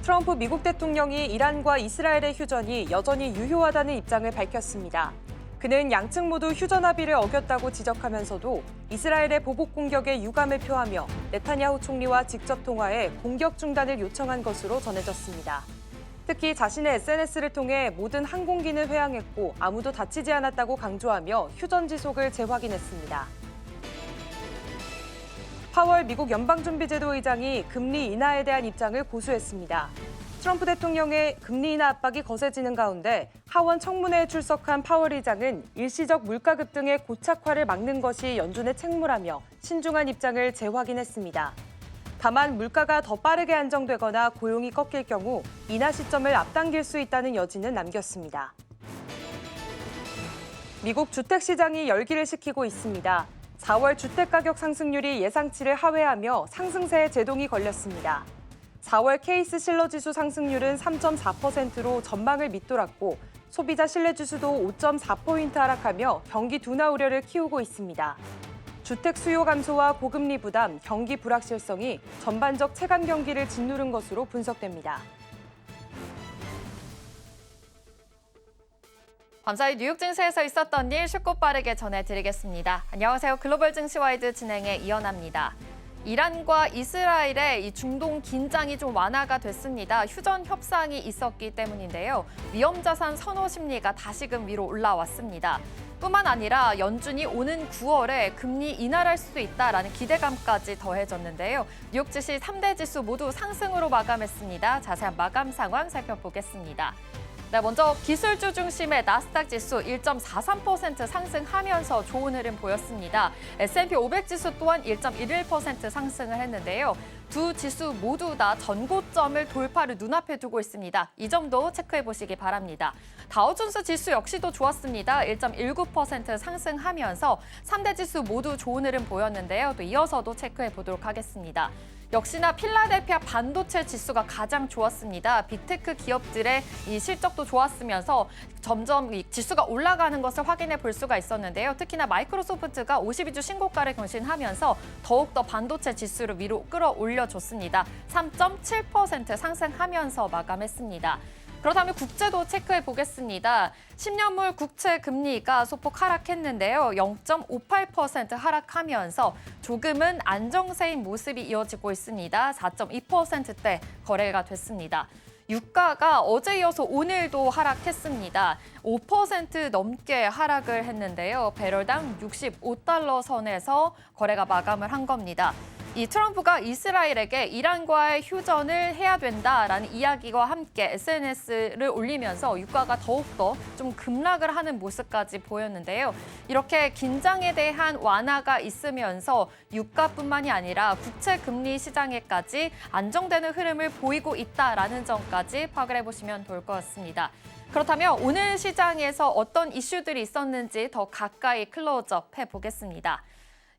트럼프 미국 대통령이 이란과 이스라엘의 휴전이 여전히 유효하다는 입장을 밝혔습니다. 그는 양측 모두 휴전 합의를 어겼다고 지적하면서도 이스라엘의 보복 공격에 유감을 표하며 네타냐후 총리와 직접 통화해 공격 중단을 요청한 것으로 전해졌습니다. 특히 자신의 SNS를 통해 모든 항공기는 회항했고 아무도 다치지 않았다고 강조하며 휴전 지속을 재확인했습니다. 파월 미국 연방준비제도 의장이 금리 인하에 대한 입장을 고수했습니다. 트럼프 대통령의 금리 인하 압박이 거세지는 가운데 하원 청문회에 출석한 파월 의장은 일시적 물가 급등의 고착화를 막는 것이 연준의 책무라며 신중한 입장을 재확인했습니다. 다만 물가가 더 빠르게 안정되거나 고용이 꺾일 경우 인하 시점을 앞당길 수 있다는 여지는 남겼습니다. 미국 주택시장이 열기를 식히고 있습니다. 4월 주택가격 상승률이 예상치를 하회하며 상승세에 제동이 걸렸습니다. 4월 케이스 실러지수 상승률은 3.4%로 전망을 밑돌았고 소비자 신뢰지수도 5.4포인트 하락하며 경기 둔화 우려를 키우고 있습니다. 주택 수요 감소와 고금리 부담, 경기 불확실성이 전반적 체감 경기를 짓누른 것으로 분석됩니다. 밤사이 뉴욕 증시에서 있었던 일 쉽고 빠르게 전해드리겠습니다. 안녕하세요. 글로벌 증시와이드 진행의 이연아입니다. 이란과 이스라엘의 이 중동 긴장이 좀 완화가 됐습니다. 휴전 협상이 있었기 때문인데요. 위험자산 선호 심리가 다시금 위로 올라왔습니다. 뿐만 아니라 연준이 오는 9월에 금리 인하를 할 수도 있다라는 기대감까지 더해졌는데요. 뉴욕 증시 3대 지수 모두 상승으로 마감했습니다. 자세한 마감 상황 살펴보겠습니다. 네, 먼저 기술주 중심의 나스닥 지수 1.43% 상승하면서 좋은 흐름 보였습니다. S&P 500 지수 또한 1.11% 상승을 했는데요. 두 지수 모두 다 전고점을 돌파를 눈앞에 두고 있습니다. 이 점도 체크해 보시기 바랍니다. 다우존스 지수 역시도 좋았습니다. 1.19% 상승하면서 3대 지수 모두 좋은 흐름 보였는데요. 또 이어서도 체크해 보도록 하겠습니다. 역시나 필라델피아 반도체 지수가 가장 좋았습니다. 빅테크 기업들의 이 실적도 좋았으면서 점점 이 지수가 올라가는 것을 확인해 볼 수가 있었는데요. 특히나 마이크로소프트가 52주 신고가를 경신하면서 더욱더 반도체 지수를 위로 끌어올려줬습니다. 3.7% 상승하면서 마감했습니다. 그렇다면 국제도 체크해 보겠습니다. 10년물 국채 금리가 소폭 하락했는데요. 0.58% 하락하면서 조금은 안정세인 모습이 이어지고 있습니다. 4.2%대 거래가 됐습니다. 유가가 어제 이어서 오늘도 하락했습니다. 5% 넘게 하락을 했는데요. 배럴당 65달러 선에서 거래가 마감을 한 겁니다. 이 트럼프가 이스라엘에게 이란과의 휴전을 해야 된다라는 이야기와 함께 SNS를 올리면서 유가가 더욱더 좀 급락을 하는 모습까지 보였는데요. 이렇게 긴장에 대한 완화가 있으면서 유가뿐만이 아니라 국채 금리 시장에까지 안정되는 흐름을 보이고 있다라는 점까지 파악을 해보시면 좋을 것 같습니다. 그렇다면 오늘 시장에서 어떤 이슈들이 있었는지 더 가까이 클로즈업 해보겠습니다.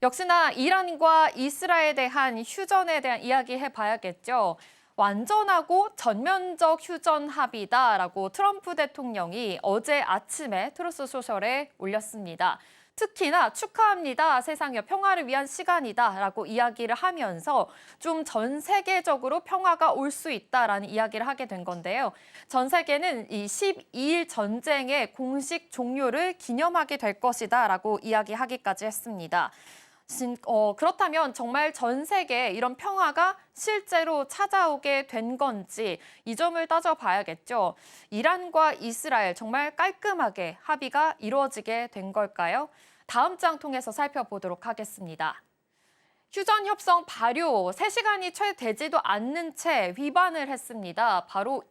역시나 이란과 이스라엘에 대한 휴전에 대한 이야기 해봐야겠죠. 완전하고 전면적 휴전 합의다라고 트럼프 대통령이 어제 아침에 트루스 소셜에 올렸습니다. 특히나 축하합니다. 세상의 평화를 위한 시간이다라고 이야기를 하면서 좀 전 세계적으로 평화가 올 수 있다라는 이야기를 하게 된 건데요. 전 세계는 이 12일 전쟁의 공식 종료를 기념하게 될 것이다라고 이야기하기까지 했습니다. 그렇다면 정말 전 세계에 이런 평화가 실제로 찾아오게 된 건지 이 점을 따져봐야겠죠. 이란과 이스라엘 정말 깔끔하게 합의가 이루어지게 된 걸까요? 다음 장 통해서 살펴보도록 하겠습니다. 휴전 협상 발효 3시간이 채 되지도 않는 채 위반을 했습니다. 바로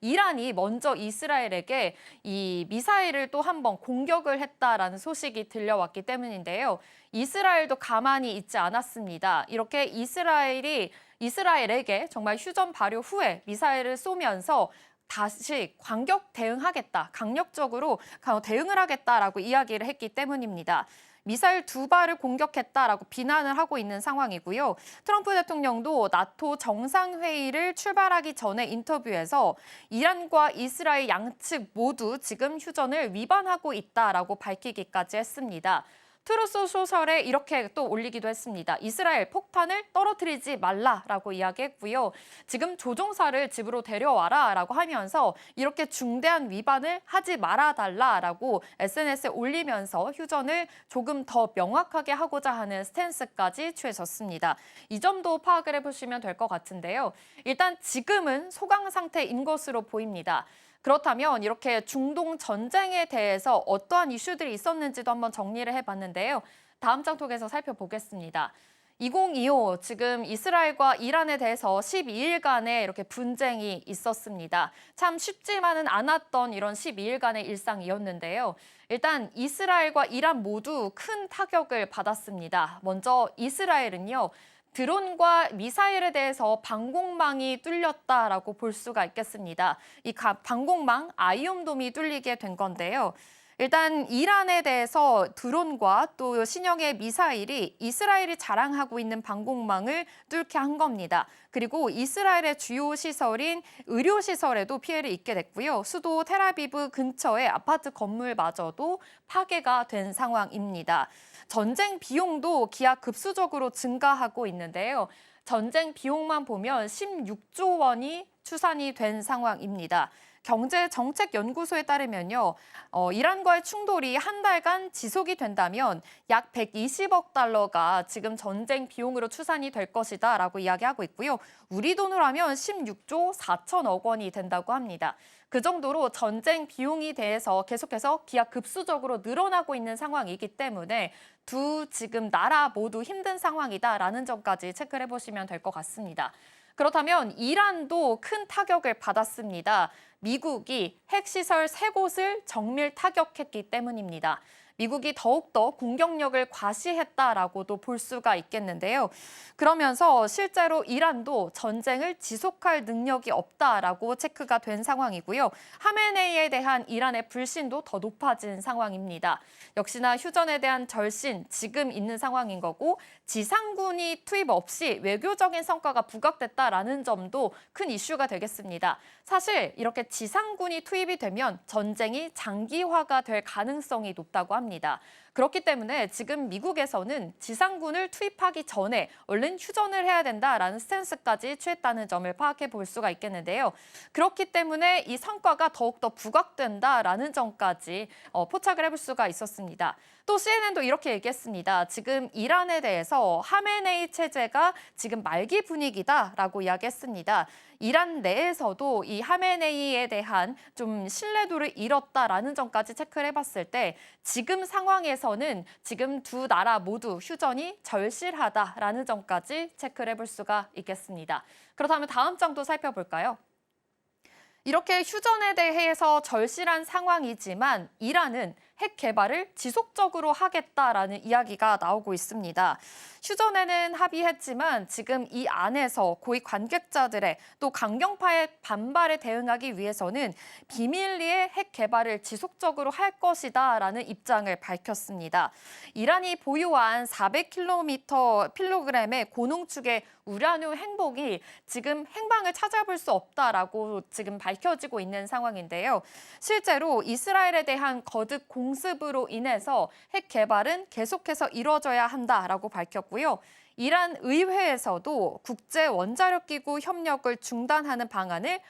이란이 먼저 이스라엘에게 이 미사일을 또 한 번 공격을 했다라는 소식이 들려왔기 때문인데요. 이스라엘도 가만히 있지 않았습니다. 이렇게 이스라엘에게 정말 휴전 발효 후에 미사일을 쏘면서 다시 강력 대응하겠다, 강력적으로 대응을 하겠다라고 이야기를 했기 때문입니다. 미사일 2발을 공격했다라고 비난을 하고 있는 상황이고요. 트럼프 대통령도 나토 정상회의를 출발하기 전에 인터뷰에서 이란과 이스라엘 양측 모두 지금 휴전을 위반하고 있다라고 밝히기까지 했습니다. 트루스 소셜에 이렇게 또 올리기도 했습니다. 이스라엘 폭탄을 떨어뜨리지 말라라고 이야기했고요. 지금 조종사를 집으로 데려와라라고 하면서 이렇게 중대한 위반을 하지 말아달라라고 SNS에 올리면서 휴전을 조금 더 명확하게 하고자 하는 스탠스까지 취해졌습니다. 이 점도 파악을 해보시면 될 것 같은데요. 일단 지금은 소강 상태인 것으로 보입니다. 그렇다면 이렇게 중동 전쟁에 대해서 어떠한 이슈들이 있었는지도 한번 정리를 해봤는데요. 다음 장 통해서 살펴보겠습니다. 2025 지금 이스라엘과 이란에 대해서 12일간의 이렇게 분쟁이 있었습니다. 참 쉽지만은 않았던 이런 12일간의 일상이었는데요. 일단 이스라엘과 이란 모두 큰 타격을 받았습니다. 먼저 이스라엘은요. 드론과 미사일에 대해서 방공망이 뚫렸다라고 볼 수가 있겠습니다. 이 방공망 아이온돔이 뚫리게 된 건데요. 일단 이란에 대해서 드론과 또 신형의 미사일이 이스라엘이 자랑하고 있는 방공망을 뚫게 한 겁니다. 그리고 이스라엘의 주요 시설인 의료시설에도 피해를 입게 됐고요. 수도 텔아비브 근처의 아파트 건물마저도 파괴가 된 상황입니다. 전쟁 비용도 기하급수적으로 증가하고 있는데요. 전쟁 비용만 보면 16조 원이 추산이 된 상황입니다. 경제정책연구소에 따르면요, 이란과의 충돌이 한 달간 지속이 된다면 약 120억 달러가 지금 전쟁 비용으로 추산이 될 것이다라고 이야기하고 있고요. 우리 돈으로 하면 16조 4천억 원이 된다고 합니다. 그 정도로 전쟁 비용이 대해서 계속해서 기하급수적으로 늘어나고 있는 상황이기 때문에 두 지금 나라 모두 힘든 상황이다라는 점까지 체크를 해보시면 될 것 같습니다. 그렇다면 이란도 큰 타격을 받았습니다. 미국이 핵시설 3곳을 정밀 타격했기 때문입니다. 미국이 더욱더 공격력을 과시했다라고도 볼 수가 있겠는데요. 그러면서 실제로 이란도 전쟁을 지속할 능력이 없다라고 체크가 된 상황이고요. 하메네이에 대한 이란의 불신도 더 높아진 상황입니다. 역시나 휴전에 대한 절신 지금 있는 상황인 거고 지상군이 투입 없이 외교적인 성과가 부각됐다라는 점도 큰 이슈가 되겠습니다. 사실 이렇게 지상군이 투입이 되면 전쟁이 장기화가 될 가능성이 높다고 합니다. 그렇기 때문에 지금 미국에서는 지상군을 투입하기 전에 얼른 휴전을 해야 된다라는 스탠스까지 취했다는 점을 파악해 볼 수가 있겠는데요. 그렇기 때문에 이 성과가 더욱더 부각된다라는 점까지 포착을 해볼 수가 있었습니다. 또 CNN도 이렇게 얘기했습니다. 지금 이란에 대해서 하메네이 체제가 지금 말기 분위기다라고 이야기했습니다. 이란 내에서도 이 하메네이에 대한 좀 신뢰도를 잃었다라는 점까지 체크를 해봤을 때 지금 상황에서는 지금 두 나라 모두 휴전이 절실하다라는 점까지 체크를 해볼 수가 있겠습니다. 그렇다면 다음 장도 살펴볼까요? 이렇게 휴전에 대해서 절실한 상황이지만 이란은 핵 개발을 지속적으로 하겠다라는 이야기가 나오고 있습니다. 휴전에는 합의했지만 지금 이 안에서 고위 관객자들의 또 강경파의 반발에 대응하기 위해서는 비밀리에 핵 개발을 지속적으로 할 것이다라는 입장을 밝혔습니다. 이란이 보유한 400kg의 고농축의 우라늄 행복이 지금 행방을 찾아볼 수 없다라고 지금 밝혀지고 있는 상황인데요. 실제로 이스라엘에 대한 거듭 공습으로 인해서 핵 개발은 계속해서 이루어져야 한다라고 밝혔고요. 이란 의회에서도 국제 원자력 기구 협력을 중단하는 방안을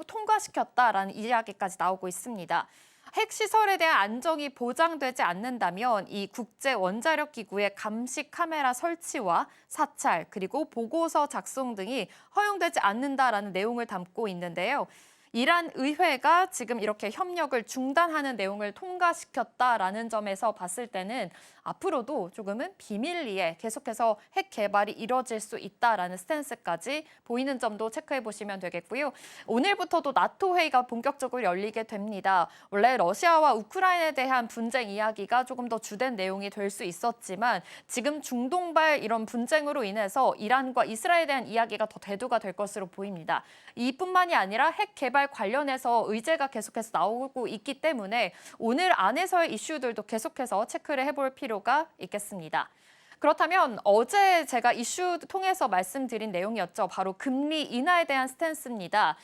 통과시켰다라는 이야기까지 나오고 있습니다. 핵시설에 대한 안정이 보장되지 않는다면 이 국제 원자력 기구의 감시 카메라 설치와 사찰 그리고 보고서 작성 등이 허용되지 않는다라는 내용을 담고 있는데요. 이란 의회가 지금 이렇게 협력을 중단하는 내용을 통과시켰다라는 점에서 봤을 때는 앞으로도 조금은 비밀리에 계속해서 핵 개발이 이뤄질 수 있다라는 스탠스까지 보이는 점도 체크해 보시면 되겠고요. 오늘부터도 나토 회의가 본격적으로 열리게 됩니다. 원래 러시아와 우크라이나에 대한 분쟁 이야기가 조금 더 주된 내용이 될 수 있었지만 지금 중동발 이런 분쟁으로 인해서 이란과 이스라엘에 대한 이야기가 더 대두가 될 것으로 보입니다. 이뿐만이 아니라 핵 개발 관련해서 의제가 계속해서 나오고 있기 때문에 오늘 안에서의 이슈들도 계속해서 체크를 해볼 필요가 있겠습니다. 그렇다면 어제 제가 이슈 통해서 말씀드린 내용이었죠. 바로 금리 인하에 대한 스탠스입니다.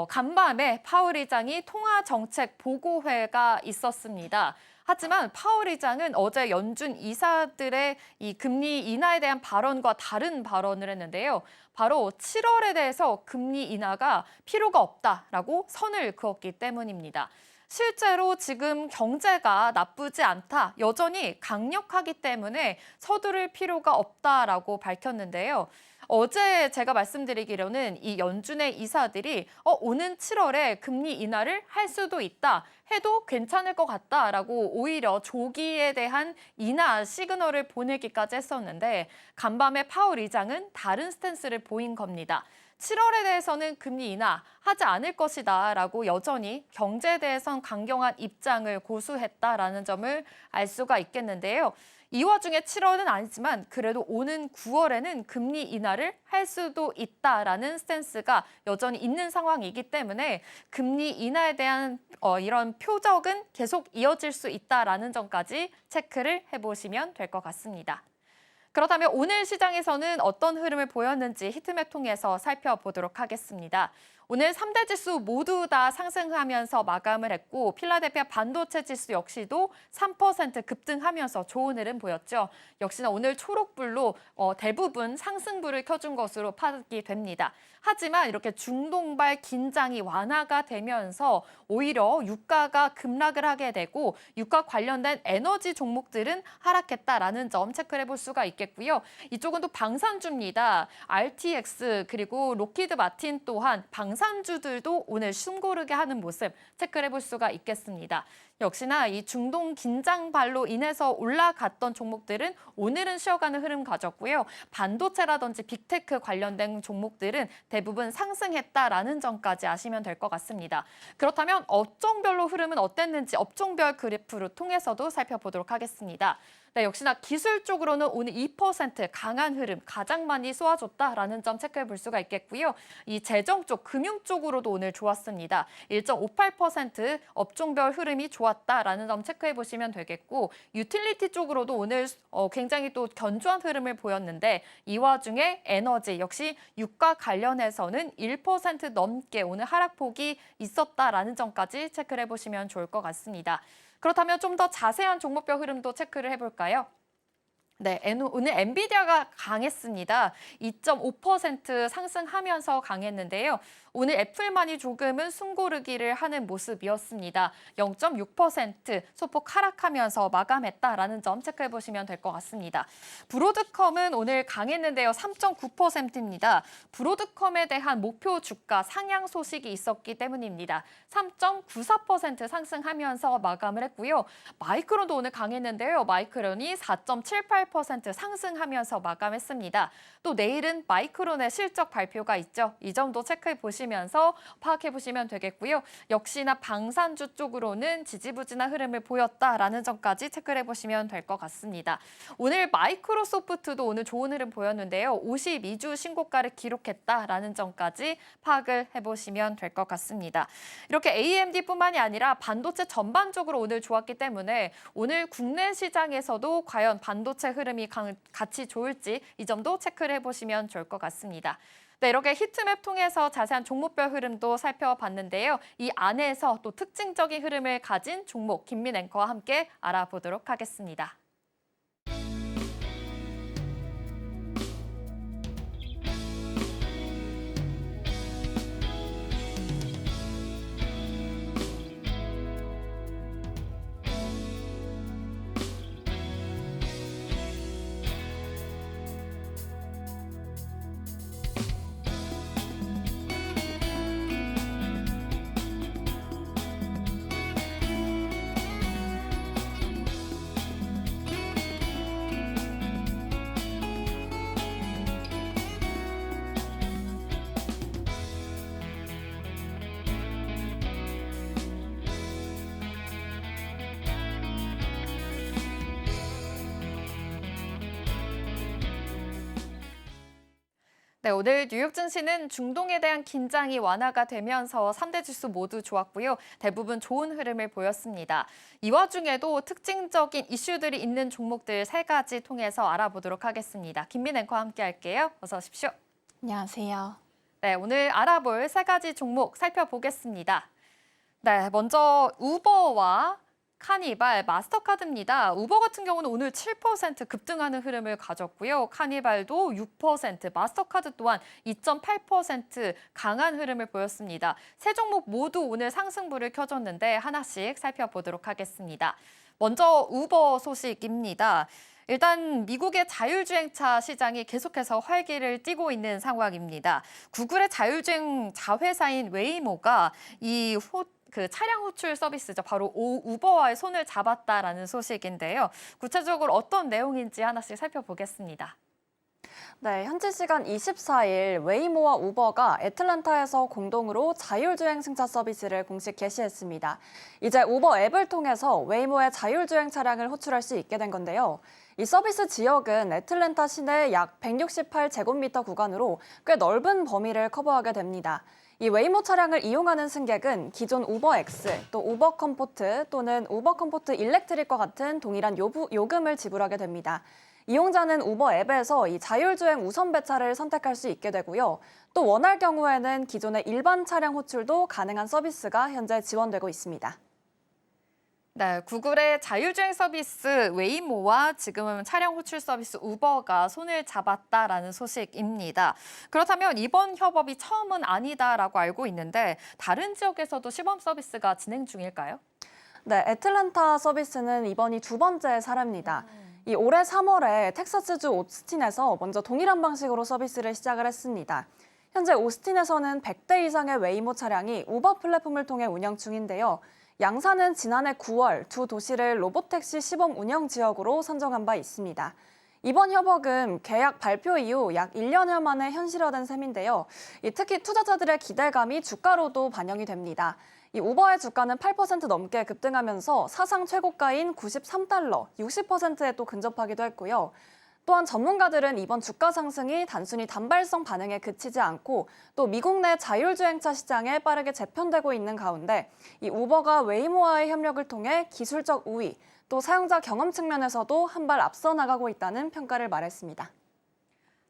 간밤에 파월 의장이 통화정책 보고회가 있었습니다. 하지만 파월 의장은 어제 연준 이사들의 이 금리 인하에 대한 발언과 다른 발언을 했는데요. 바로 7월에 대해서 금리 인하가 필요가 없다라고 선을 그었기 때문입니다. 실제로 지금 경제가 나쁘지 않다, 여전히 강력하기 때문에 서두를 필요가 없다라고 밝혔는데요. 어제 제가 말씀드리기로는 이 연준의 이사들이 오는 7월에 금리 인하를 할 수도 있다, 해도 괜찮을 것 같다라고 오히려 조기에 대한 인하 시그널을 보내기까지 했었는데 간밤에 파월 의장은 다른 스탠스를 보인 겁니다. 7월에 대해서는 금리 인하하지 않을 것이다라고 여전히 경제에 대해선 강경한 입장을 고수했다라는 점을 알 수가 있겠는데요. 이 와중에 7월은 아니지만 그래도 오는 9월에는 금리 인하를 할 수도 있다라는 스탠스가 여전히 있는 상황이기 때문에 금리 인하에 대한 이런 표적은 계속 이어질 수 있다라는 점까지 체크를 해보시면 될 것 같습니다. 그렇다면 오늘 시장에서는 어떤 흐름을 보였는지 히트맵 통해서 살펴보도록 하겠습니다. 오늘 3대 지수 모두 다 상승하면서 마감을 했고 필라델피아 반도체 지수 역시도 3% 급등하면서 좋은 흐름 보였죠. 역시나 오늘 초록불로 대부분 상승불을 켜준 것으로 파악이 됩니다. 하지만 이렇게 중동발 긴장이 완화가 되면서 오히려 유가가 급락을 하게 되고 유가 관련된 에너지 종목들은 하락했다라는 점 체크를 해볼 수가 있겠고요. 이쪽은 또 방산주입니다. RTX 그리고 로키드 마틴 또한 방산주들도 오늘 숨고르게 하는 모습 체크를 해볼 수가 있겠습니다. 역시나 이 중동 긴장발로 인해서 올라갔던 종목들은 오늘은 쉬어가는 흐름 가졌고요. 반도체라든지 빅테크 관련된 종목들은 대부분 상승했다라는 점까지 아시면 될 것 같습니다. 그렇다면 업종별로 흐름은 어땠는지 업종별 그래프로 통해서도 살펴보도록 하겠습니다. 네, 역시나 기술 쪽으로는 오늘 2% 강한 흐름 가장 많이 쏘아줬다라는 점 체크해 볼 수가 있겠고요. 이 재정 쪽, 금융 쪽으로도 오늘 좋았습니다. 1.58% 업종별 흐름이 좋았다라는 점 체크해 보시면 되겠고 유틸리티 쪽으로도 오늘 굉장히 또 견조한 흐름을 보였는데 이 와중에 에너지 역시 유가 관련해서는 1% 넘게 오늘 하락폭이 있었다라는 점까지 체크를 해보시면 좋을 것 같습니다. 그렇다면 좀 더 자세한 종목별 흐름도 체크를 해볼까요? 네, 오늘 엔비디아가 강했습니다. 2.5% 상승하면서 강했는데요. 오늘 애플만이 조금은 숨고르기를 하는 모습이었습니다. 0.6% 소폭 하락하면서 마감했다라는 점 체크해 보시면 될 것 같습니다. 브로드컴은 오늘 강했는데요. 3.9%입니다. 브로드컴에 대한 목표 주가 상향 소식이 있었기 때문입니다. 3.94% 상승하면서 마감을 했고요. 마이크론도 오늘 강했는데요. 마이크론이 4.78% 상승하면서 마감했습니다. 또 내일은 마이크론의 실적 발표가 있죠. 이 점도 체크해 보시면서 파악해 보시면 되겠고요. 역시나 방산주 쪽으로는 지지부진한 흐름을 보였다라는 점까지 체크를 해보시면 될 것 같습니다. 오늘 마이크로소프트도 오늘 좋은 흐름 보였는데요. 52주 신고가를 기록했다라는 점까지 파악을 해보시면 될 것 같습니다. 이렇게 AMD뿐만이 아니라 반도체 전반적으로 오늘 좋았기 때문에 오늘 국내 시장에서도 과연 반도체 흐름이 같이 좋을지 이 점도 체크를 해보시면 좋을 것 같습니다. 네, 이렇게 히트맵 통해서 자세한 종목별 흐름도 살펴봤는데요. 이 안에서 또 특징적인 흐름을 가진 종목 김민 앵커와 함께 알아보도록 하겠습니다. 네, 오늘 뉴욕 증시는 중동에 대한 긴장이 완화가 되면서 3대 지수 모두 좋았고요. 대부분 좋은 흐름을 보였습니다. 이 와중에도 특징적인 이슈들이 있는 종목들 3가지 통해서 알아보도록 하겠습니다. 김민 앵커와 함께 할게요. 어서 오십시오. 안녕하세요. 네, 오늘 알아볼 3가지 종목 살펴보겠습니다. 네, 먼저 우버와 카니발, 마스터카드입니다. 우버 같은 경우는 오늘 7% 급등하는 흐름을 가졌고요. 카니발도 6%, 마스터카드 또한 2.8% 강한 흐름을 보였습니다. 세 종목 모두 오늘 상승불을 켜줬는데 하나씩 살펴보도록 하겠습니다. 먼저 우버 소식입니다. 일단 미국의 자율주행차 시장이 계속해서 활기를 띠고 있는 상황입니다. 구글의 자율주행 자회사인 웨이모가 그 차량 호출 서비스죠. 바로 우버와의 손을 잡았다라는 소식인데요. 구체적으로 어떤 내용인지 하나씩 살펴보겠습니다. 네, 현지 시간 24일 웨이모와 우버가 애틀랜타에서 공동으로 자율주행 승차 서비스를 공식 개시했습니다. 이제 우버 앱을 통해서 웨이모의 자율주행 차량을 호출할 수 있게 된 건데요. 이 서비스 지역은 애틀랜타 시내 약 168제곱미터 구간으로 꽤 넓은 범위를 커버하게 됩니다. 이 웨이모 차량을 이용하는 승객은 기존 우버X, 또 우버 컴포트 또는 우버 컴포트 일렉트릭과 같은 동일한 요금을 지불하게 됩니다. 이용자는 우버 앱에서 이 자율주행 우선 배차를 선택할 수 있게 되고요. 또 원할 경우에는 기존의 일반 차량 호출도 가능한 서비스가 현재 지원되고 있습니다. 네, 구글의 자율주행 서비스 웨이모와 지금은 차량 호출 서비스 우버가 손을 잡았다라는 소식입니다. 그렇다면 이번 협업이 처음은 아니다라고 알고 있는데 다른 지역에서도 시범 서비스가 진행 중일까요? 네, 애틀랜타 서비스는 이번이 두 번째 사례입니다. 이 올해 3월에 텍사스주 오스틴에서 먼저 동일한 방식으로 서비스를 시작을 했습니다. 현재 오스틴에서는 100대 이상의 웨이모 차량이 우버 플랫폼을 통해 운영 중인데요. 양사는 지난해 9월 두 도시를 로보택시 시범 운영 지역으로 선정한 바 있습니다. 이번 협업은 계약 발표 이후 약 1년여 만에 현실화된 셈인데요. 특히 투자자들의 기대감이 주가로도 반영이 됩니다. 이 우버의 주가는 8% 넘게 급등하면서 사상 최고가인 93달러, 60%에 또 근접하기도 했고요. 또한 전문가들은 이번 주가 상승이 단순히 단발성 반응에 그치지 않고 또 미국 내 자율주행차 시장에 빠르게 재편되고 있는 가운데 이 우버가 웨이모와의 협력을 통해 기술적 우위, 또 사용자 경험 측면에서도 한 발 앞서 나가고 있다는 평가를 말했습니다.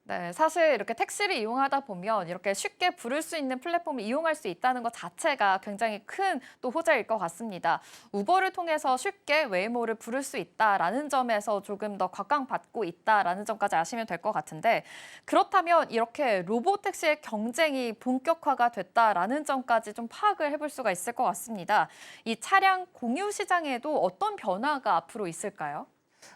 네, 사실 이렇게 택시를 이용하다 보면 이렇게 쉽게 부를 수 있는 플랫폼을 이용할 수 있다는 것 자체가 굉장히 큰 또 호재일 것 같습니다. 우버를 통해서 쉽게 웨이모를 부를 수 있다라는 점에서 조금 더 각광받고 있다라는 점까지 아시면 될 것 같은데 그렇다면 이렇게 로보택시의 경쟁이 본격화가 됐다라는 점까지 좀 파악을 해볼 수가 있을 것 같습니다. 이 차량 공유 시장에도 어떤 변화가 앞으로 있을까요?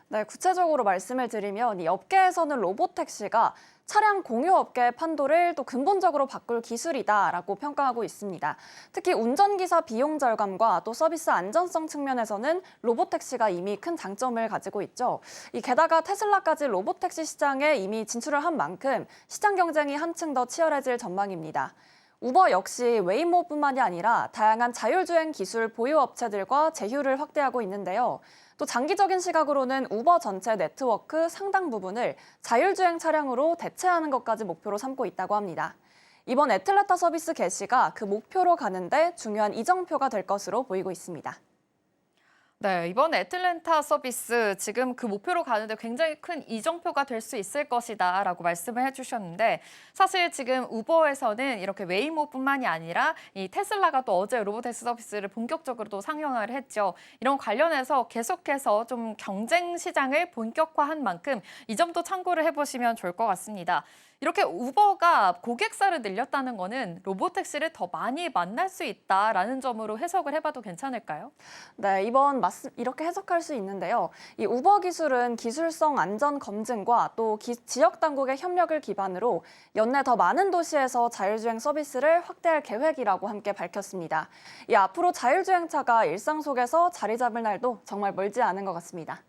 네, 구체적으로 말씀을 드리면 이 업계에서는 로보택시가 차량 공유업계의 판도를 또 근본적으로 바꿀 기술이다라고 평가하고 있습니다. 특히 운전기사 비용 절감과 또 서비스 안전성 측면에서는 로보택시가 이미 큰 장점을 가지고 있죠. 게다가 테슬라까지 로보택시 시장에 이미 진출을 한 만큼 시장 경쟁이 한층 더 치열해질 전망입니다. 우버 역시 웨이모뿐만이 아니라 다양한 자율주행 기술 보유 업체들과 제휴를 확대하고 있는데요. 또 장기적인 시각으로는 우버 전체 네트워크 상당 부분을 자율주행 차량으로 대체하는 것까지 목표로 삼고 있다고 합니다. 이번 애틀랜타 서비스 개시가 그 목표로 가는데 중요한 이정표가 될 것으로 보이고 있습니다. 네, 이번 애틀랜타 서비스 지금 그 목표로 가는데 굉장히 큰 이정표가 될 수 있을 것이다라고 말씀을 해주셨는데 사실 지금 우버에서는 이렇게 웨이모뿐만이 아니라 이 테슬라가 또 어제 로보택시 서비스를 본격적으로 또 상용화를 했죠. 이런 관련해서 계속해서 좀 경쟁 시장을 본격화한 만큼 이 점도 참고를 해보시면 좋을 것 같습니다. 이렇게 우버가 고객사를 늘렸다는 거는 로보택시를 더 많이 만날 수 있다라는 점으로 해석을 해봐도 괜찮을까요? 네, 이렇게 해석할 수 있는데요. 이 우버 기술은 기술성 안전 검증과 또 지역 당국의 협력을 기반으로 연내 더 많은 도시에서 자율주행 서비스를 확대할 계획이라고 함께 밝혔습니다. 앞으로 자율주행차가 일상 속에서 자리 잡을 날도 정말 멀지 않은 것 같습니다.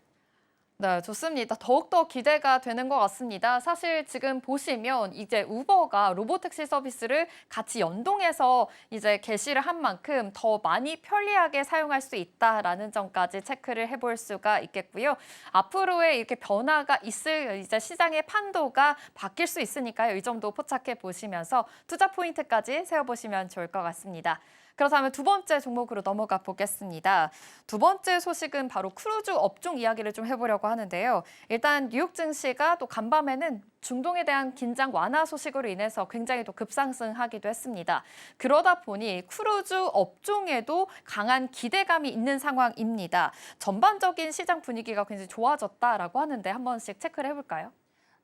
네, 좋습니다. 더욱더 기대가 되는 것 같습니다. 사실 지금 보시면 이제 우버가 로보택시 서비스를 같이 연동해서 이제 개시를 한 만큼 더 많이 편리하게 사용할 수 있다라는 점까지 체크를 해볼 수가 있겠고요. 앞으로의 이렇게 변화가 있을 이제 시장의 판도가 바뀔 수 있으니까요. 이 점도 포착해 보시면서 투자 포인트까지 세워보시면 좋을 것 같습니다. 그렇다면 두 번째 종목으로 넘어가 보겠습니다. 두 번째 소식은 바로 크루즈 업종 이야기를 좀 해보려고 하는데요. 일단 뉴욕 증시가 또 간밤에는 중동에 대한 긴장 완화 소식으로 인해서 굉장히 또 급상승하기도 했습니다. 그러다 보니 크루즈 업종에도 강한 기대감이 있는 상황입니다. 전반적인 시장 분위기가 굉장히 좋아졌다라고 하는데 한 번씩 체크를 해볼까요?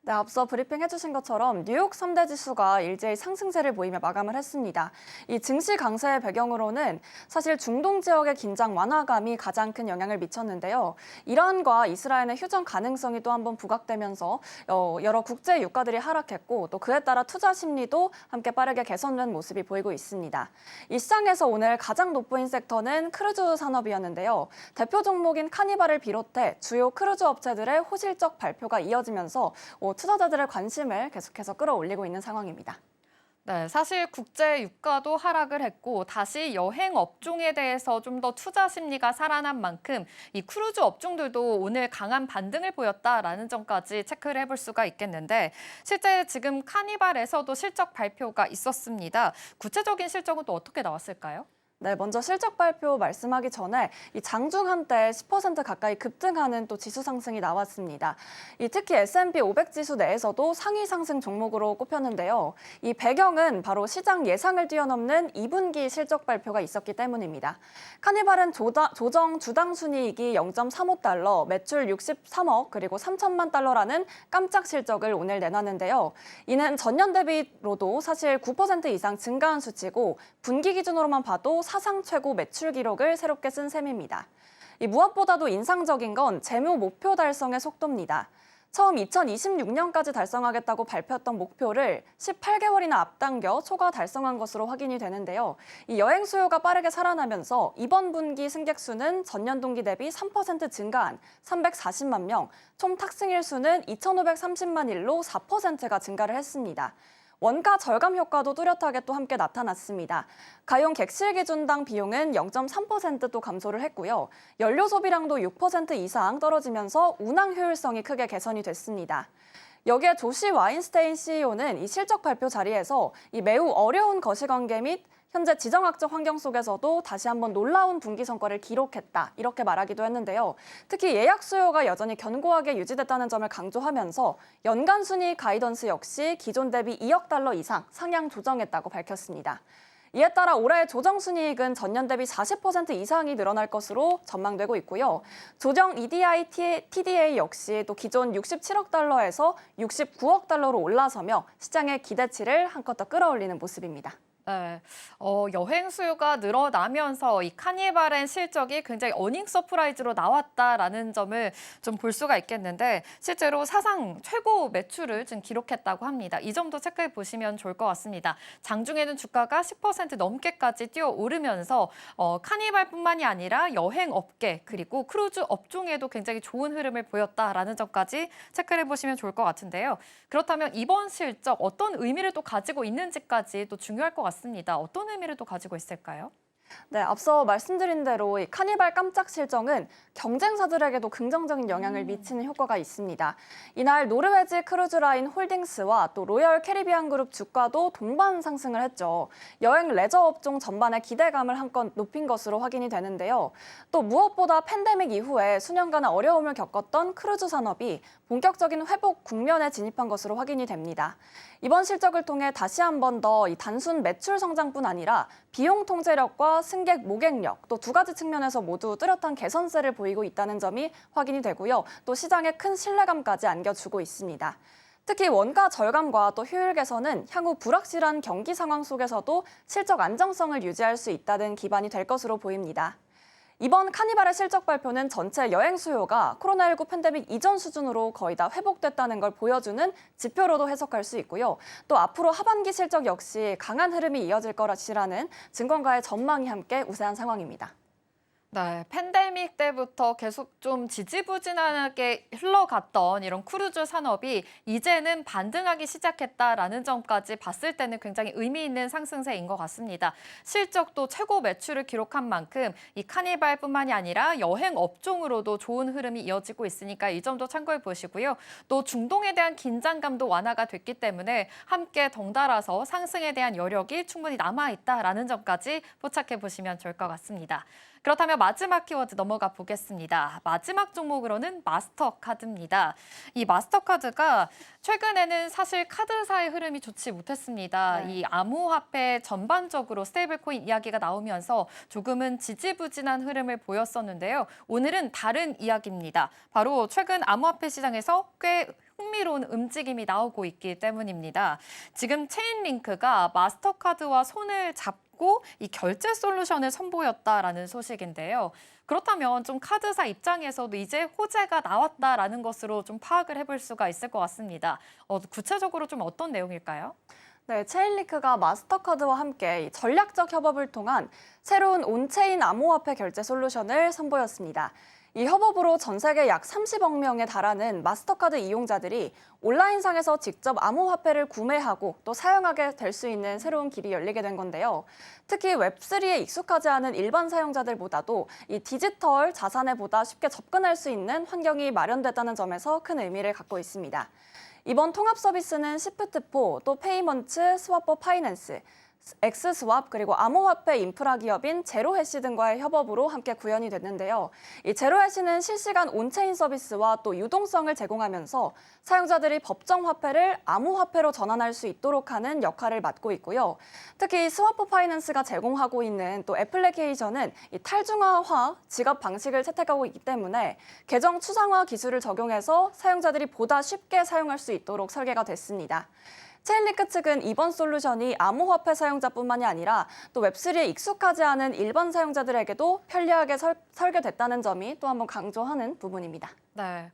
네, 앞서 브리핑 해주신 것처럼 뉴욕 3대 지수가 일제히 상승세를 보이며 마감을 했습니다. 이 증시 강세의 배경으로는 사실 중동 지역의 긴장 완화감이 가장 큰 영향을 미쳤는데요. 이란과 이스라엘의 휴전 가능성이 또 한 번 부각되면서 여러 국제 유가들이 하락했고 또 그에 따라 투자 심리도 함께 빠르게 개선된 모습이 보이고 있습니다. 이 시장에서 오늘 가장 돋보인 섹터는 크루즈 산업이었는데요. 대표 종목인 카니발을 비롯해 주요 크루즈 업체들의 호실적 발표가 이어지면서 투자자들의 관심을 계속해서 끌어올리고 있는 상황입니다. 네, 사실 국제 유가도 하락을 했고 다시 여행 업종에 대해서 좀 더 투자 심리가 살아난 만큼 이 크루즈 업종들도 오늘 강한 반등을 보였다라는 점까지 체크를 해볼 수가 있겠는데 실제 지금 카니발에서도 실적 발표가 있었습니다. 구체적인 실적은 또 어떻게 나왔을까요? 네, 먼저 실적 발표 말씀하기 전에 이 장중 한때 10% 가까이 급등하는 또 지수 상승이 나왔습니다. 특히 S&P 500 지수 내에서도 상위 상승 종목으로 꼽혔는데요. 이 배경은 바로 시장 예상을 뛰어넘는 2분기 실적 발표가 있었기 때문입니다. 카니발은 조정 주당 순이익이 0.35달러, 매출 63억, 그리고 3천만 달러라는 깜짝 실적을 오늘 내놨는데요. 이는 전년 대비로도 사실 9% 이상 증가한 수치고 분기 기준으로만 봐도 사상 최고 매출 기록을 새롭게 쓴 셈입니다. 무엇보다도 인상적인 건 재무 목표 달성의 속도입니다. 처음 2026년까지 달성하겠다고 발표했던 목표를 18개월이나 앞당겨 초과 달성한 것으로 확인이 되는데요. 이 여행 수요가 빠르게 살아나면서 이번 분기 승객 수는 전년 동기 대비 3% 증가한 340만 명, 총 탁승일 수는 2,530만 일로 4%가 증가를 했습니다. 원가 절감 효과도 뚜렷하게 또 함께 나타났습니다. 가용 객실 기준당 비용은 0.3% 또 감소를 했고요. 연료 소비량도 6% 이상 떨어지면서 운항 효율성이 크게 개선이 됐습니다. 여기에 조시 와인스테인 CEO는 이 실적 발표 자리에서 이 매우 어려운 거시관계 및 현재 지정학적 환경 속에서도 다시 한번 놀라운 분기 성과를 기록했다 이렇게 말하기도 했는데요. 특히 예약 수요가 여전히 견고하게 유지됐다는 점을 강조하면서 연간 순이익 가이던스 역시 기존 대비 2억 달러 이상 상향 조정했다고 밝혔습니다. 이에 따라 올해 조정 순이익은 전년 대비 40% 이상이 늘어날 것으로 전망되고 있고요. 조정 EDI, TDA 역시 또 기존 67억 달러에서 69억 달러로 올라서며 시장의 기대치를 한껏 더 끌어올리는 모습입니다. 네, 여행 수요가 늘어나면서 이 카니발의 실적이 굉장히 어닝 서프라이즈로 나왔다라는 점을 좀 볼 수가 있겠는데 실제로 사상 최고 매출을 지금 기록했다고 합니다. 이 점도 체크해 보시면 좋을 것 같습니다. 장중에는 주가가 10% 넘게까지 뛰어오르면서 카니발뿐만이 아니라 여행 업계 그리고 크루즈 업종에도 굉장히 좋은 흐름을 보였다라는 점까지 체크해 보시면 좋을 것 같은데요. 그렇다면 이번 실적 어떤 의미를 또 가지고 있는지까지 또 중요할 것 같습니다. 어떤 의미를 또 가지고 있을까요? 네, 앞서 말씀드린 대로 이 카니발 깜짝 실적은 경쟁사들에게도 긍정적인 영향을 미치는 효과가 있습니다. 이날 노르웨지 크루즈라인 홀딩스와 또 로열 캐리비안 그룹 주가도 동반 상승을 했죠. 여행 레저 업종 전반의 기대감을 한껏 높인 것으로 확인이 되는데요. 또 무엇보다 팬데믹 이후에 수년간의 어려움을 겪었던 크루즈 산업이 본격적인 회복 국면에 진입한 것으로 확인이 됩니다. 이번 실적을 통해 다시 한 번 더 이 단순 매출 성장뿐 아니라 비용 통제력과 승객 모객력 또 두 가지 측면에서 모두 뚜렷한 개선세를 보이고 있다는 점이 확인이 되고요. 또 시장에 큰 신뢰감까지 안겨주고 있습니다. 특히 원가 절감과 또 효율 개선은 향후 불확실한 경기 상황 속에서도 실적 안정성을 유지할 수 있다는 기반이 될 것으로 보입니다. 이번 카니발의 실적 발표는 전체 여행 수요가 코로나19 팬데믹 이전 수준으로 거의 다 회복됐다는 걸 보여주는 지표로도 해석할 수 있고요. 또 앞으로 하반기 실적 역시 강한 흐름이 이어질 것이라는 증권가의 전망이 함께 우세한 상황입니다. 네, 팬데믹 때부터 계속 좀 지지부진하게 흘러갔던 이런 크루즈 산업이 이제는 반등하기 시작했다라는 점까지 봤을 때는 굉장히 의미 있는 상승세인 것 같습니다. 실적도 최고 매출을 기록한 만큼 이 카니발뿐만이 아니라 여행 업종으로도 좋은 흐름이 이어지고 있으니까 이 점도 참고해 보시고요. 또 중동에 대한 긴장감도 완화가 됐기 때문에 함께 덩달아서 상승에 대한 여력이 충분히 남아있다라는 점까지 포착해 보시면 좋을 것 같습니다. 그렇다면 마지막 키워드 넘어가 보겠습니다. 마지막 종목으로는 마스터카드입니다. 이 마스터카드가 최근에는 사실 카드사의 흐름이 좋지 못했습니다. 네. 이 암호화폐 전반적으로 스테이블코인 이야기가 나오면서 조금은 지지부진한 흐름을 보였었는데요. 오늘은 다른 이야기입니다. 바로 최근 암호화폐 시장에서 꽤 흥미로운 움직임이 나오고 있기 때문입니다. 지금 체인링크가 마스터카드와 손을 잡고 이 결제 솔루션을 선보였다라는 소식인데요. 그렇다면 좀 카드사 입장에서도 이제 호재가 나왔다라는 것으로 좀 파악을 해볼 수가 있을 것 같습니다. 구체적으로 좀 어떤 내용일까요? 네, 체인리크가 마스터카드와 함께 전략적 협업을 통한 새로운 온체인 암호화폐 결제 솔루션을 선보였습니다. 이 협업으로 전 세계 약 30억 명에 달하는 마스터카드 이용자들이 온라인상에서 직접 암호화폐를 구매하고 또 사용하게 될 수 있는 새로운 길이 열리게 된 건데요. 특히 웹3에 익숙하지 않은 일반 사용자들보다도 이 디지털 자산에 보다 쉽게 접근할 수 있는 환경이 마련됐다는 점에서 큰 의미를 갖고 있습니다. 이번 통합 서비스는 시프트4, 또 페이먼츠, 스와퍼 파이낸스, 엑스스왑 그리고 암호화폐 인프라 기업인 제로해시 등과의 협업으로 함께 구현이 됐는데요. 이 제로해시는 실시간 온체인 서비스와 또 유동성을 제공하면서 사용자들이 법정 화폐를 암호화폐로 전환할 수 있도록 하는 역할을 맡고 있고요. 특히 스와퍼 파이낸스가 제공하고 있는 또 애플리케이션은 이 탈중앙화 지급 방식을 채택하고 있기 때문에 계정 추상화 기술을 적용해서 사용자들이 보다 쉽게 사용할 수 있도록 설계가 됐습니다. 체인리크 측은 이번 솔루션이 암호화폐 사용자뿐만이 아니라 또 웹3에 익숙하지 않은 일반 사용자들에게도 편리하게 설계됐다는 점이 또 한번 강조하는 부분입니다. 네,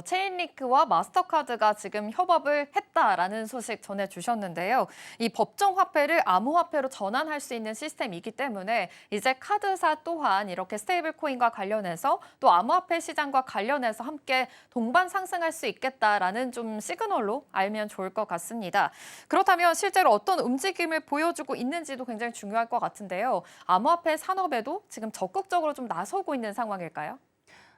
체인리크와 마스터카드가 지금 협업을 했다라는 소식 전해주셨는데요. 이 법정 화폐를 암호화폐로 전환할 수 있는 시스템이기 때문에 이제 카드사 또한 이렇게 스테이블 코인과 관련해서 또 암호화폐 시장과 관련해서 함께 동반 상승할 수 있겠다라는 좀 시그널로 알면 좋을 것 같습니다. 그렇다면 실제로 어떤 움직임을 보여주고 있는지도 굉장히 중요할 것 같은데요. 암호화폐 산업에도 지금 적극적으로 좀 나서고 있는 상황일까요?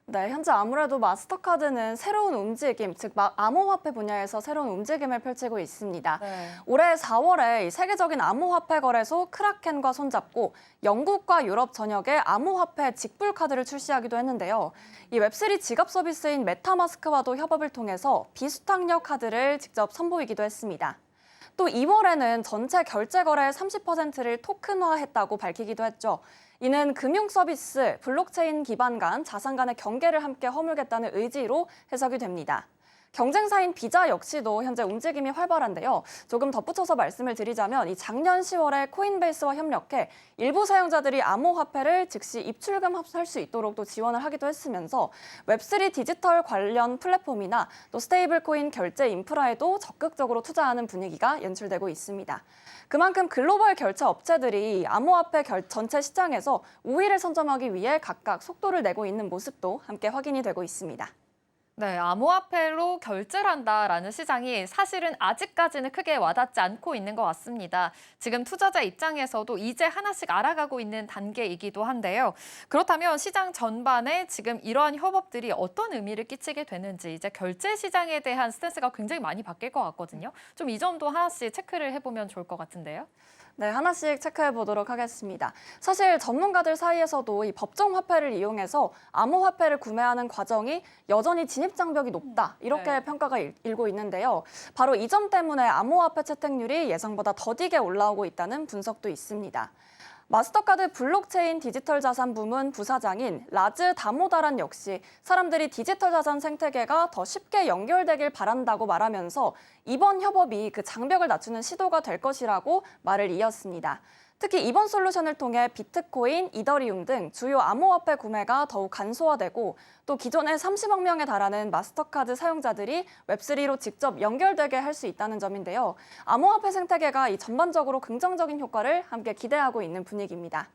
네, 현재 아무래도 마스터카드는 새로운 움직임, 즉 암호화폐 분야에서 새로운 움직임을 펼치고 있습니다. 네. 올해 4월에 세계적인 암호화폐 거래소 크라켄과 손잡고 영국과 유럽 전역에 암호화폐 직불카드를 출시하기도 했는데요. 이 웹3 지갑 서비스인 메타마스크와도 협업을 통해서 비수탁력 카드를 직접 선보이기도 했습니다. 또 2월에는 전체 결제 거래의 30%를 토큰화했다고 밝히기도 했죠. 이는 금융 서비스, 블록체인 기반 간 자산 간의 경계를 함께 허물겠다는 의지로 해석이 됩니다. 경쟁사인 비자 역시도 현재 움직임이 활발한데요. 조금 덧붙여서 말씀을 드리자면 이 작년 10월에 코인베이스와 협력해 일부 사용자들이 암호화폐를 즉시 입출금할 수 있도록 또 지원을 하기도 했으면서 웹3 디지털 관련 플랫폼이나 또 스테이블 코인 결제 인프라에도 적극적으로 투자하는 분위기가 연출되고 있습니다. 그만큼 글로벌 결제 업체들이 암호화폐 전체 시장에서 우위를 선점하기 위해 각각 속도를 내고 있는 모습도 함께 확인이 되고 있습니다. 네, 암호화폐로 결제를 한다라는 시장이 사실은 아직까지는 크게 와닿지 않고 있는 것 같습니다. 지금 투자자 입장에서도 이제 하나씩 알아가고 있는 단계이기도 한데요. 그렇다면 시장 전반에 지금 이러한 협업들이 어떤 의미를 끼치게 되는지 이제 결제 시장에 대한 스탠스가 굉장히 많이 바뀔 것 같거든요. 좀 이 점도 하나씩 체크를 해보면 좋을 것 같은데요. 네, 하나씩 체크해 보도록 하겠습니다. 사실 전문가들 사이에서도 이 법정 화폐를 이용해서 암호화폐를 구매하는 과정이 여전히 진입 장벽이 높다, 이렇게 네. 평가가 일고 있는데요. 바로 이 점 때문에 암호화폐 채택률이 예상보다 더디게 올라오고 있다는 분석도 있습니다. 마스터카드 블록체인 디지털 자산 부문 부사장인 라즈 다모다란 역시 사람들이 디지털 자산 생태계가 더 쉽게 연결되길 바란다고 말하면서 이번 협업이 그 장벽을 낮추는 시도가 될 것이라고 말을 이었습니다. 특히 이번 솔루션을 통해 비트코인, 이더리움 등 주요 암호화폐 구매가 더욱 간소화되고 또 기존의 30억 명에 달하는 마스터카드 사용자들이 웹3로 직접 연결되게 할 수 있다는 점인데요. 암호화폐 생태계가 이 전반적으로 긍정적인 효과를 함께 기대하고 있는 분위기입니다.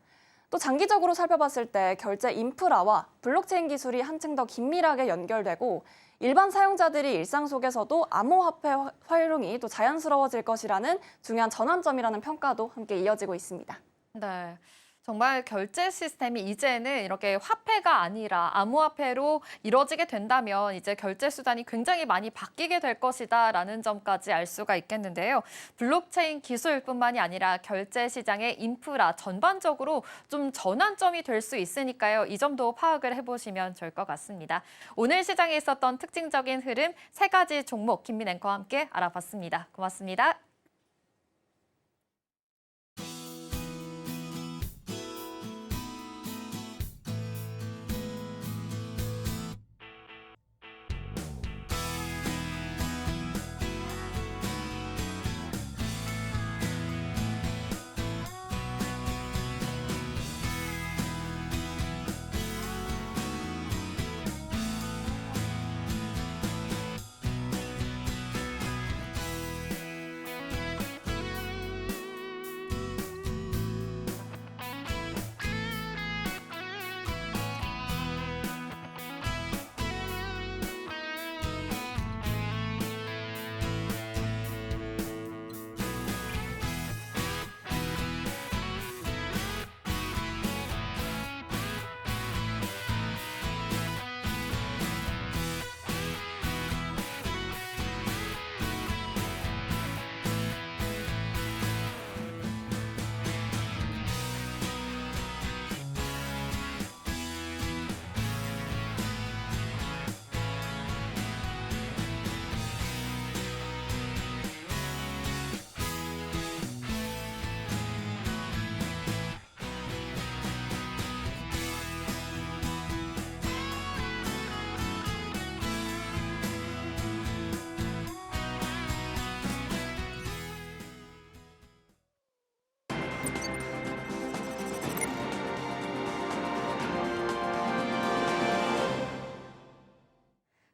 또 장기적으로 살펴봤을 때 결제 인프라와 블록체인 기술이 한층 더 긴밀하게 연결되고 일반 사용자들이 일상 속에서도 암호화폐 활용이 또 자연스러워질 것이라는 중요한 전환점이라는 평가도 함께 이어지고 있습니다. 네. 정말 결제 시스템이 이제는 이렇게 화폐가 아니라 암호화폐로 이루어지게 된다면 이제 결제 수단이 굉장히 많이 바뀌게 될 것이다라는 점까지 알 수가 있겠는데요. 블록체인 기술뿐만이 아니라 결제 시장의 인프라 전반적으로 좀 전환점이 될 수 있으니까요. 이 점도 파악을 해보시면 좋을 것 같습니다. 오늘 시장에 있었던 특징적인 흐름 3가지 종목 김민 앵커와 함께 알아봤습니다. 고맙습니다.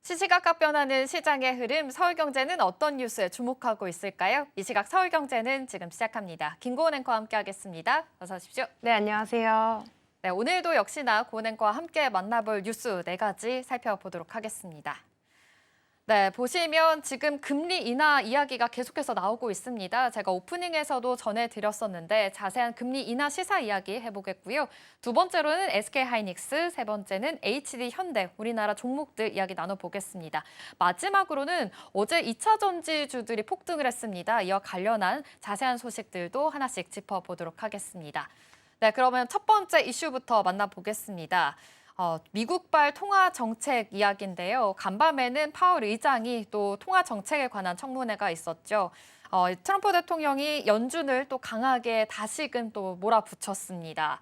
시시각각 변하는 시장의 흐름, 서울경제는 어떤 뉴스에 주목하고 있을까요? 이 시각 서울경제는 지금 시작합니다. 김고은 앵커와 함께하겠습니다. 어서 오십시오. 네, 안녕하세요. 네, 오늘도 역시나 고은 앵커와 함께 만나볼 뉴스 4가지 살펴보도록 하겠습니다. 네, 보시면 지금 금리 인하 이야기가 계속해서 나오고 있습니다. 제가 오프닝에서도 전해드렸었는데 자세한 금리 인하 시사 이야기 해보겠고요. 2번째로는 SK하이닉스, 3번째는 HD 현대, 우리나라 종목들 이야기 나눠보겠습니다. 마지막으로는 어제 2차 전지주들이 폭등을 했습니다. 이와 관련한 자세한 소식들도 하나씩 짚어보도록 하겠습니다. 네, 그러면 첫 번째 이슈부터 만나보겠습니다. 미국발 통화 정책 이야기인데요. 간밤에는 파월 의장이 또 통화 정책에 관한 청문회가 있었죠. 트럼프 대통령이 연준을 또 강하게 다시금 또 몰아붙였습니다.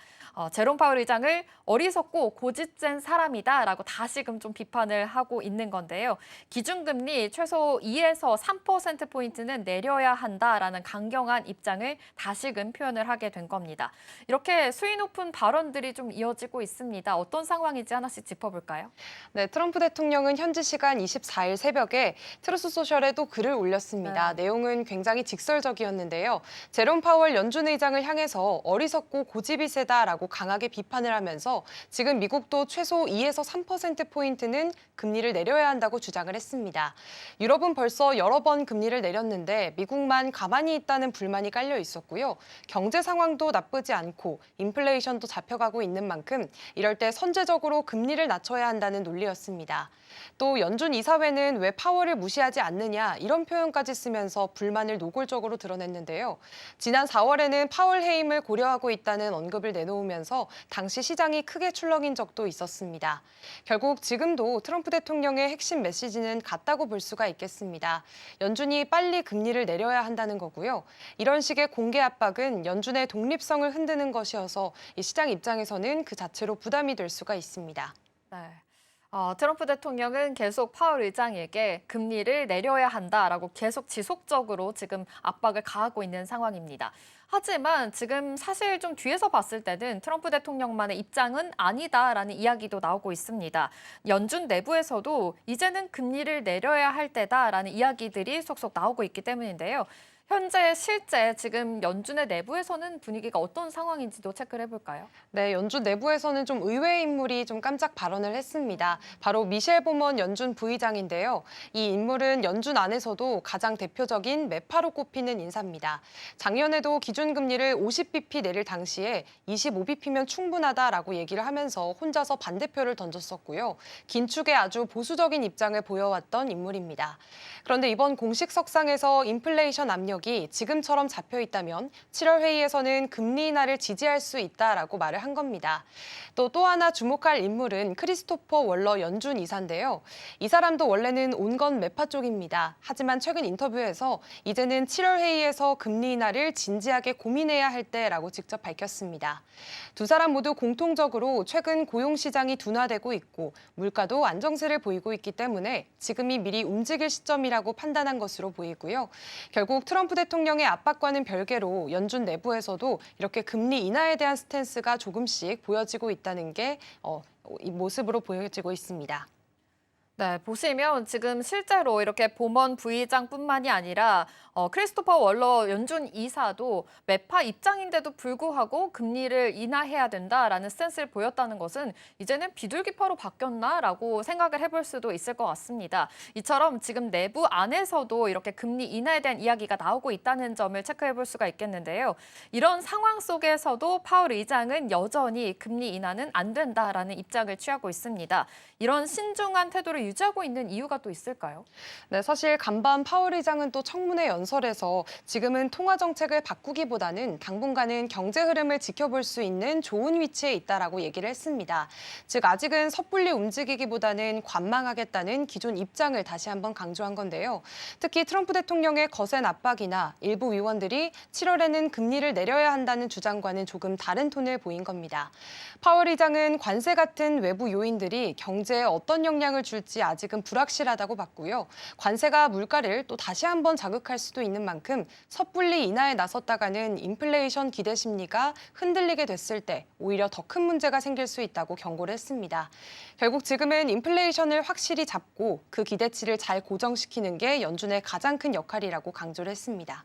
제롬 파월 의장을 어리석고 고집센 사람이다라고 다시금 좀 비판을 하고 있는 건데요. 기준금리 최소 2에서 3%포인트는 내려야 한다라는 강경한 입장을 다시금 표현을 하게 된 겁니다. 이렇게 수위 높은 발언들이 좀 이어지고 있습니다. 어떤 상황인지 하나씩 짚어볼까요? 네, 트럼프 대통령은 현지 시간 24일 새벽에 트루스 소셜에도 글을 올렸습니다. 내용은 굉장히 직설적이었는데요. 제롬 파월 연준 의장을 향해서 어리석고 고집이 세다라고 강하게 비판을 하면서 지금 미국도 최소 2에서 3%포인트는 금리를 내려야 한다고 주장을 했습니다. 유럽은 벌써 여러 번 금리를 내렸는데 미국만 가만히 있다는 불만이 깔려 있었고요. 경제 상황도 나쁘지 않고 인플레이션도 잡혀가고 있는 만큼 이럴 때 선제적으로 금리를 낮춰야 한다는 논리였습니다. 또 연준 이사회는 왜 파월을 무시하지 않느냐 이런 표현까지 쓰면서 불만을 노골적으로 드러냈는데요. 지난 4월에는 파월 해임을 고려하고 있다는 언급을 내놓으면서 당시 시장이 크게 출렁인 적도 있었습니다. 결국 지금도 트럼프 대통령의 핵심 메시지는 같다고 볼 수가 있겠습니다. 연준이 빨리 금리를 내려야 한다는 거고요. 이런 식의 공개 압박은 연준의 독립성을 흔드는 것이어서 이 시장 입장에서는 그 자체로 부담이 될 수가 있습니다. 네. 트럼프 대통령은 계속 파월 의장에게 금리를 내려야 한다라고 계속 지속적으로 지금 압박을 가하고 있는 상황입니다. 하지만 지금 사실 좀 뒤에서 봤을 때는 트럼프 대통령만의 입장은 아니다라는 이야기도 나오고 있습니다. 연준 내부에서도 이제는 금리를 내려야 할 때다라는 이야기들이 속속 나오고 있기 때문인데요. 현재 실제 지금 연준의 내부에서는 분위기가 어떤 상황인지도 체크를 해볼까요? 네, 연준 내부에서는 좀 의외의 인물이 좀 깜짝 발언을 했습니다. 바로 미셸 보먼 연준 부의장인데요. 이 인물은 연준 안에서도 가장 대표적인 매파로 꼽히는 인사입니다. 작년에도 기준금리를 50bp 내릴 당시에 25bp면 충분하다라고 얘기를 하면서 혼자서 반대표를 던졌었고요. 긴축에 아주 보수적인 입장을 보여왔던 인물입니다. 그런데 이번 공식 석상에서 인플레이션 압력이 지금처럼 잡혀 있다면 7월 회의에서는 금리 인하를 지지할 수 있다라고 말을 한 겁니다. 또 하나 주목할 인물은 크리스토퍼 월러 연준 이사인데요. 이 사람도 원래는 온건 매파 쪽입니다. 하지만 최근 인터뷰에서 이제는 7월 회의에서 금리 인하를 진지하게 고민해야 할 때라고 직접 밝혔습니다. 두 사람 모두 공통적으로 최근 고용 시장이 둔화되고 있고 물가도 안정세를 보이고 있기 때문에 지금이 미리 움직일 시점이라고 판단한 것으로 보이고요. 결국 트럼프 대통령의 압박과는 별개로 연준 내부에서도 이렇게 금리 인하에 대한 스탠스가 조금씩 보여지고 있다는 게 이 모습으로 보여지고 있습니다. 네, 보시면 지금 실제로 이렇게 보먼 부의장뿐만이 아니라 크리스토퍼 월러 연준 이사도 매파 입장인데도 불구하고 금리를 인하해야 된다라는 스탠스를 보였다는 것은 이제는 비둘기파로 바뀌었나라고 생각을 해볼 수도 있을 것 같습니다. 이처럼 지금 내부 안에서도 이렇게 금리 인하에 대한 이야기가 나오고 있다는 점을 체크해볼 수가 있겠는데요. 이런 상황 속에서도 파월 의장은 여전히 금리 인하는 안 된다라는 입장을 취하고 있습니다. 이런 신중한 태도를 유지하고 있는 이유가 또 있을까요? 네, 사실 간밤 파월 의장은 또 청문회 연설에서 지금은 통화 정책을 바꾸기보다는 당분간은 경제 흐름을 지켜볼 수 있는 좋은 위치에 있다라고 얘기를 했습니다. 즉 아직은 섣불리 움직이기보다는 관망하겠다는 기존 입장을 다시 한번 강조한 건데요. 특히 트럼프 대통령의 거센 압박이나 일부 위원들이 7월에는 금리를 내려야 한다는 주장과는 조금 다른 톤을 보인 겁니다. 파월 의장은 관세 같은 외부 요인들이 경제에 어떤 영향을 줄지 아직은 불확실하다고 봤고요. 관세가 물가를 또 다시 한번 자극할 수도 있는 만큼 섣불리 인하에 나섰다가는 인플레이션 기대 심리가 흔들리게 됐을 때 오히려 더 큰 문제가 생길 수 있다고 경고를 했습니다. 결국 지금은 인플레이션을 확실히 잡고 그 기대치를 잘 고정시키는 게 연준의 가장 큰 역할이라고 강조를 했습니다.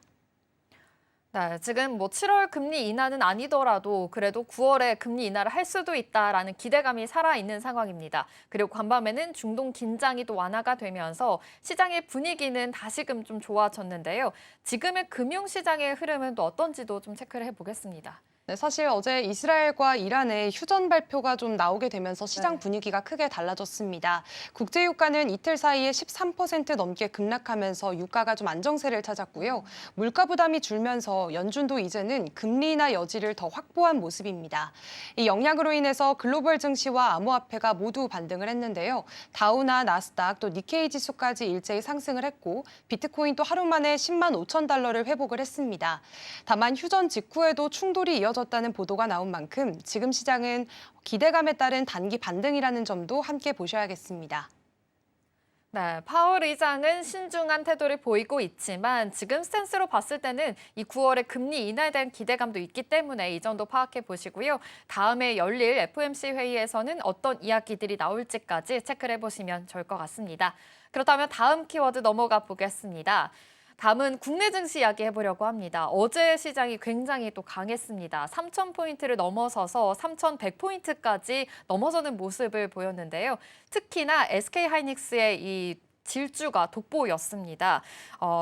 네, 지금 7월 금리 인하는 아니더라도 그래도 9월에 금리 인하를 할 수도 있다라는 기대감이 살아있는 상황입니다. 그리고 간밤에는 중동 긴장이 또 완화가 되면서 시장의 분위기는 다시금 좀 좋아졌는데요. 지금의 금융시장의 흐름은 또 어떤지도 좀 체크를 해보겠습니다. 네, 사실 어제 이스라엘과 이란의 휴전 발표가 좀 나오게 되면서 시장 분위기가 크게 달라졌습니다. 국제 유가는 이틀 사이에 13% 넘게 급락하면서 유가가 좀 안정세를 찾았고요. 물가 부담이 줄면서 연준도 이제는 금리 인하 여지를 더 확보한 모습입니다. 이 영향으로 인해서 글로벌 증시와 암호화폐가 모두 반등을 했는데요. 다우나 나스닥 또 니케이 지수까지 일제히 상승을 했고 비트코인 또 하루 만에 10만 5천 달러를 회복을 했습니다. 다만 휴전 직후에도 충돌이 이어졌다는 보도가 나온 만큼 지금 시장은 기대감에 따른 단기 반등이라는 점도 함께 보셔야겠습니다. 네, 파월 의장은 신중한 태도를 보이고 있지만 지금 스탠스로 봤을 때는 이 9월에 금리 인하에 대한 기대감도 있기 때문에 이 점도 파악해 보시고요. 다음에 열릴 FOMC 회의에서는 어떤 이야기들이 나올지까지 체크를 해보시면 좋을 것 같습니다. 그렇다면 다음 키워드 넘어가 보겠습니다. 다음은 국내 증시 이야기 해보려고 합니다. 어제 시장이 굉장히 또 강했습니다. 3,000포인트를 넘어서서 3,100포인트까지 넘어서는 모습을 보였는데요. 특히나 SK하이닉스의 이 질주가 돋보였습니다.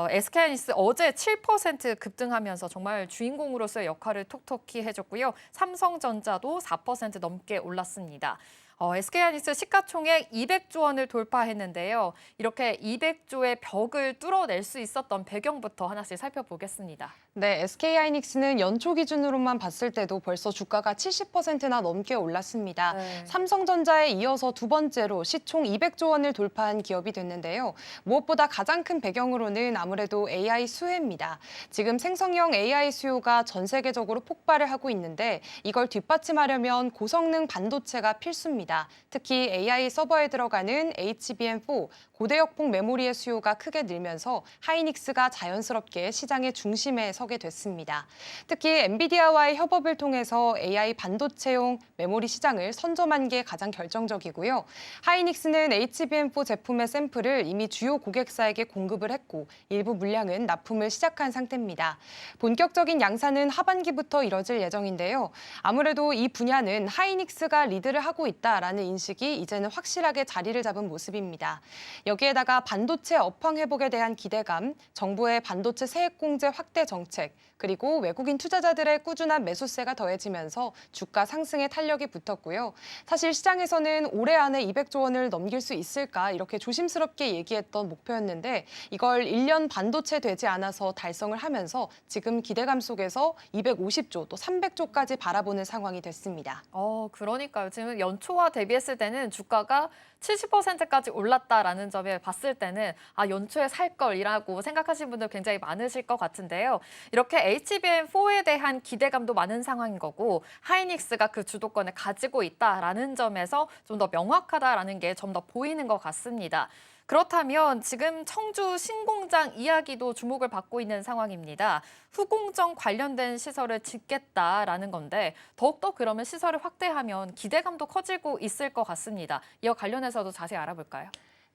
SK하이닉스 어제 7% 급등하면서 정말 주인공으로서의 역할을 톡톡히 해줬고요. 삼성전자도 4% 넘게 올랐습니다. SK하이닉스 시가총액 200조 원을 돌파했는데요. 이렇게 200조의 벽을 뚫어낼 수 있었던 배경부터 하나씩 살펴보겠습니다. 네, SK하이닉스는 연초 기준으로만 봤을 때도 벌써 주가가 70%나 넘게 올랐습니다. 네. 삼성전자에 이어서 두 번째로 시총 200조 원을 돌파한 기업이 됐는데요. 무엇보다 가장 큰 배경으로는 아무래도 AI 수혜입니다. 지금 생성형 AI 수요가 전 세계적으로 폭발을 하고 있는데 이걸 뒷받침하려면 고성능 반도체가 필수입니다. 예정입니다. 특히 AI 서버에 들어가는 HBM4 고대역폭 메모리의 수요가 크게 늘면서 하이닉스가 자연스럽게 시장의 중심에 서게 됐습니다. 특히 엔비디아와의 협업을 통해서 AI 반도체용 메모리 시장을 선점한 게 가장 결정적이고요. 하이닉스는 HBM4 제품의 샘플을 이미 주요 고객사에게 공급을 했고 일부 물량은 납품을 시작한 상태입니다. 본격적인 양산은 하반기부터 이뤄질 예정인데요. 아무래도 이 분야는 하이닉스가 리드를 하고 있다라는 인식이 이제는 확실하게 자리를 잡은 모습입니다. 여기에다가 반도체 업황 회복에 대한 기대감, 정부의 반도체 세액 공제 확대 정책, 그리고 외국인 투자자들의 꾸준한 매수세가 더해지면서 주가 상승에 탄력이 붙었고요. 사실 시장에서는 올해 안에 200조 원을 넘길 수 있을까 이렇게 조심스럽게 얘기했던 목표였는데 이걸 1년 반도체 되지 않아서 달성을 하면서 지금 기대감 속에서 250조 또 300조까지 바라보는 상황이 됐습니다. 그러니까요. 지금 연초와 대비했을 때는 주가가 70%까지 올랐다라는 점에 봤을 때는 연초에 살 걸이라고 생각하시는 분들 굉장히 많으실 것 같은데요. 이렇게 HBM4에 대한 기대감도 많은 상황인 거고 하이닉스가 그 주도권을 가지고 있다라는 점에서 좀 더 명확하다라는 게 좀 더 보이는 것 같습니다. 그렇다면 지금 청주 신공장 이야기도 주목을 받고 있는 상황입니다. 후공정 관련된 시설을 짓겠다라는 건데 더욱더 그러면 시설을 확대하면 기대감도 커지고 있을 것 같습니다. 이와 관련해서도 자세히 알아볼까요?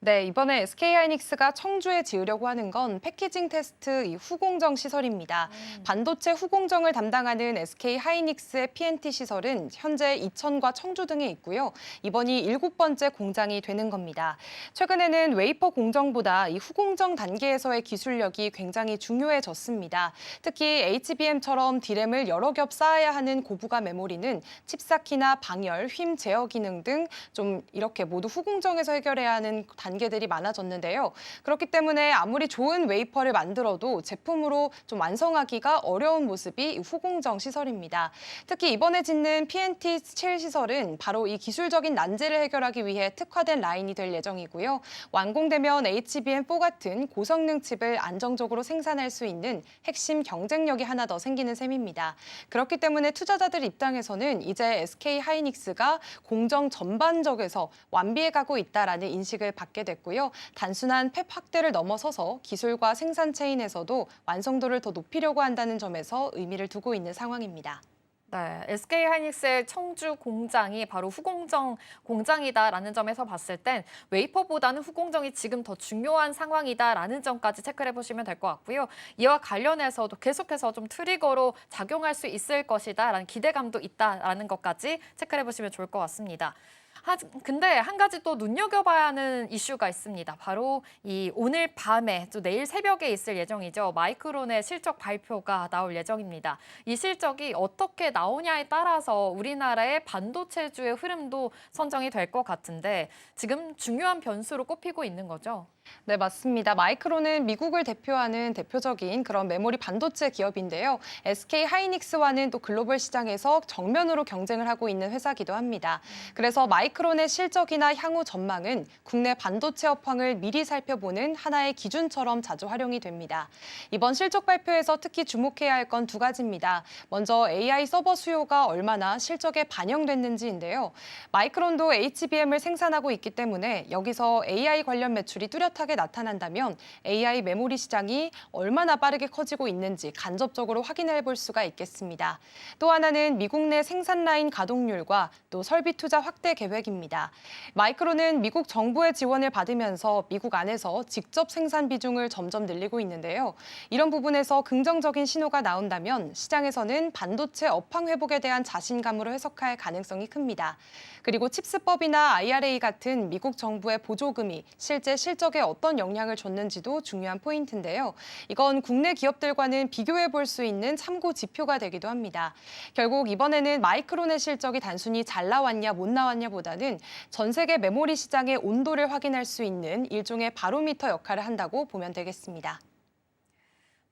네, 이번에 SK하이닉스가 청주에 지으려고 하는 건 패키징 테스트 후공정 시설입니다. 반도체 후공정을 담당하는 SK하이닉스의 PNT 시설은 현재 이천과 청주 등에 있고요. 이번이 7번째 공장이 되는 겁니다. 최근에는 웨이퍼 공정보다 이 후공정 단계에서의 기술력이 굉장히 중요해졌습니다. 특히 HBM처럼 D램을 여러 겹 쌓아야 하는 고부가 메모리는 칩쌓기나 방열, 휨 제어 기능 등 좀 이렇게 모두 후공정에서 해결해야 하는 단계들이 많아졌는데요. 그렇기 때문에 아무리 좋은 웨이퍼를 만들어도 제품으로 좀 완성하기가 어려운 모습이 후공정 시설입니다. 특히 이번에 짓는 PNT7 시설은 바로 이 기술적인 난제를 해결하기 위해 특화된 라인이 될 예정이고요. 완공되면 HBM4 같은 고성능 칩을 안정적으로 생산할 수 있는 핵심 경쟁력이 하나 더 생기는 셈입니다. 그렇기 때문에 투자자들 입장에서는 이제 SK하이닉스가 공정 전반적에서 완비해 가고 있다라는 인식을 받게 됐고요. 단순한 팹 확대를 넘어서서 기술과 생산 체인에서도 완성도를 더 높이려고 한다는 점에서 의미를 두고 있는 상황입니다. 네, SK하이닉스의 청주 공장이 바로 후공정 공장이다라는 점에서 봤을 땐 웨이퍼보다는 후공정이 지금 더 중요한 상황이다라는 점까지 체크를 해보시면 될 것 같고요. 이와 관련해서도 계속해서 좀 트리거로 작용할 수 있을 것이다라는 기대감도 있다라는 것까지 체크를 해보시면 좋을 것 같습니다. 근데 한 가지 또 눈여겨봐야 하는 이슈가 있습니다. 바로 이 오늘 밤에 또 내일 새벽에 있을 예정이죠. 마이크론의 실적 발표가 나올 예정입니다. 이 실적이 어떻게 나오냐에 따라서 우리나라의 반도체주의 흐름도 선정이 될 것 같은데 지금 중요한 변수로 꼽히고 있는 거죠. 네, 맞습니다. 마이크론은 미국을 대표하는 대표적인 그런 메모리 반도체 기업인데요. SK하이닉스와는 또 글로벌 시장에서 정면으로 경쟁을 하고 있는 회사기도 합니다. 그래서 마이크론의 실적이나 향후 전망은 국내 반도체 업황을 미리 살펴보는 하나의 기준처럼 자주 활용이 됩니다. 이번 실적 발표에서 특히 주목해야 할 건 두 가지입니다. 먼저 AI 서버 수요가 얼마나 실적에 반영됐는지인데요. 마이크론도 HBM을 생산하고 있기 때문에 여기서 AI 관련 매출이 뚜렷하게 나타난다면 AI 메모리 시장이 얼마나 빠르게 커지고 있는지 간접적으로 확인해 볼 수가 있겠습니다. 또 하나는 미국 내 생산 라인 가동률과 또 설비 투자 확대 계획입니다. 마이크론은 미국 정부의 지원을 받으면서 미국 안에서 직접 생산 비중을 점점 늘리고 있는데요. 이런 부분에서 긍정적인 신호가 나온다면 시장에서는 반도체 업황 회복에 대한 자신감으로 해석할 가능성이 큽니다. 그리고 칩스법이나 IRA 같은 미국 정부의 보조금이 실제 실적에 어떤 영향을 줬는지도 중요한 포인트인데요. 이건 국내 기업들과는 비교해 볼 수 있는 참고 지표가 되기도 합니다. 결국 이번에는 마이크론의 실적이 단순히 잘 나왔냐 못 나왔냐보다는 전 세계 메모리 시장의 온도를 확인할 수 있는 일종의 바로미터 역할을 한다고 보면 되겠습니다.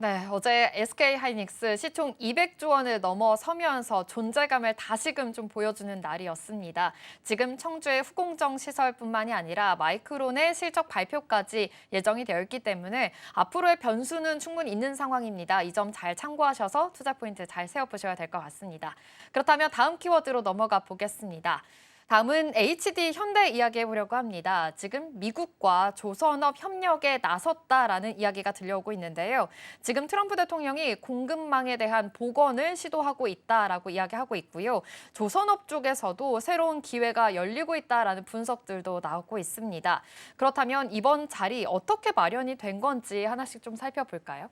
네, 어제 SK하이닉스 시총 200조 원을 넘어서면서 존재감을 다시금 좀 보여주는 날이었습니다. 지금 청주의 후공정 시설뿐만이 아니라 마이크론의 실적 발표까지 예정이 되어 있기 때문에 앞으로의 변수는 충분히 있는 상황입니다. 이 점 잘 참고하셔서 투자 포인트 잘 세워보셔야 될 것 같습니다. 그렇다면 다음 키워드로 넘어가 보겠습니다. 다음은 HD 현대 이야기해보려고 합니다. 지금 미국과 조선업 협력에 나섰다라는 이야기가 들려오고 있는데요. 지금 트럼프 대통령이 공급망에 대한 복원을 시도하고 있다라고 이야기하고 있고요. 조선업 쪽에서도 새로운 기회가 열리고 있다라는 분석들도 나오고 있습니다. 그렇다면 이번 자리 어떻게 마련이 된 건지 하나씩 좀 살펴볼까요?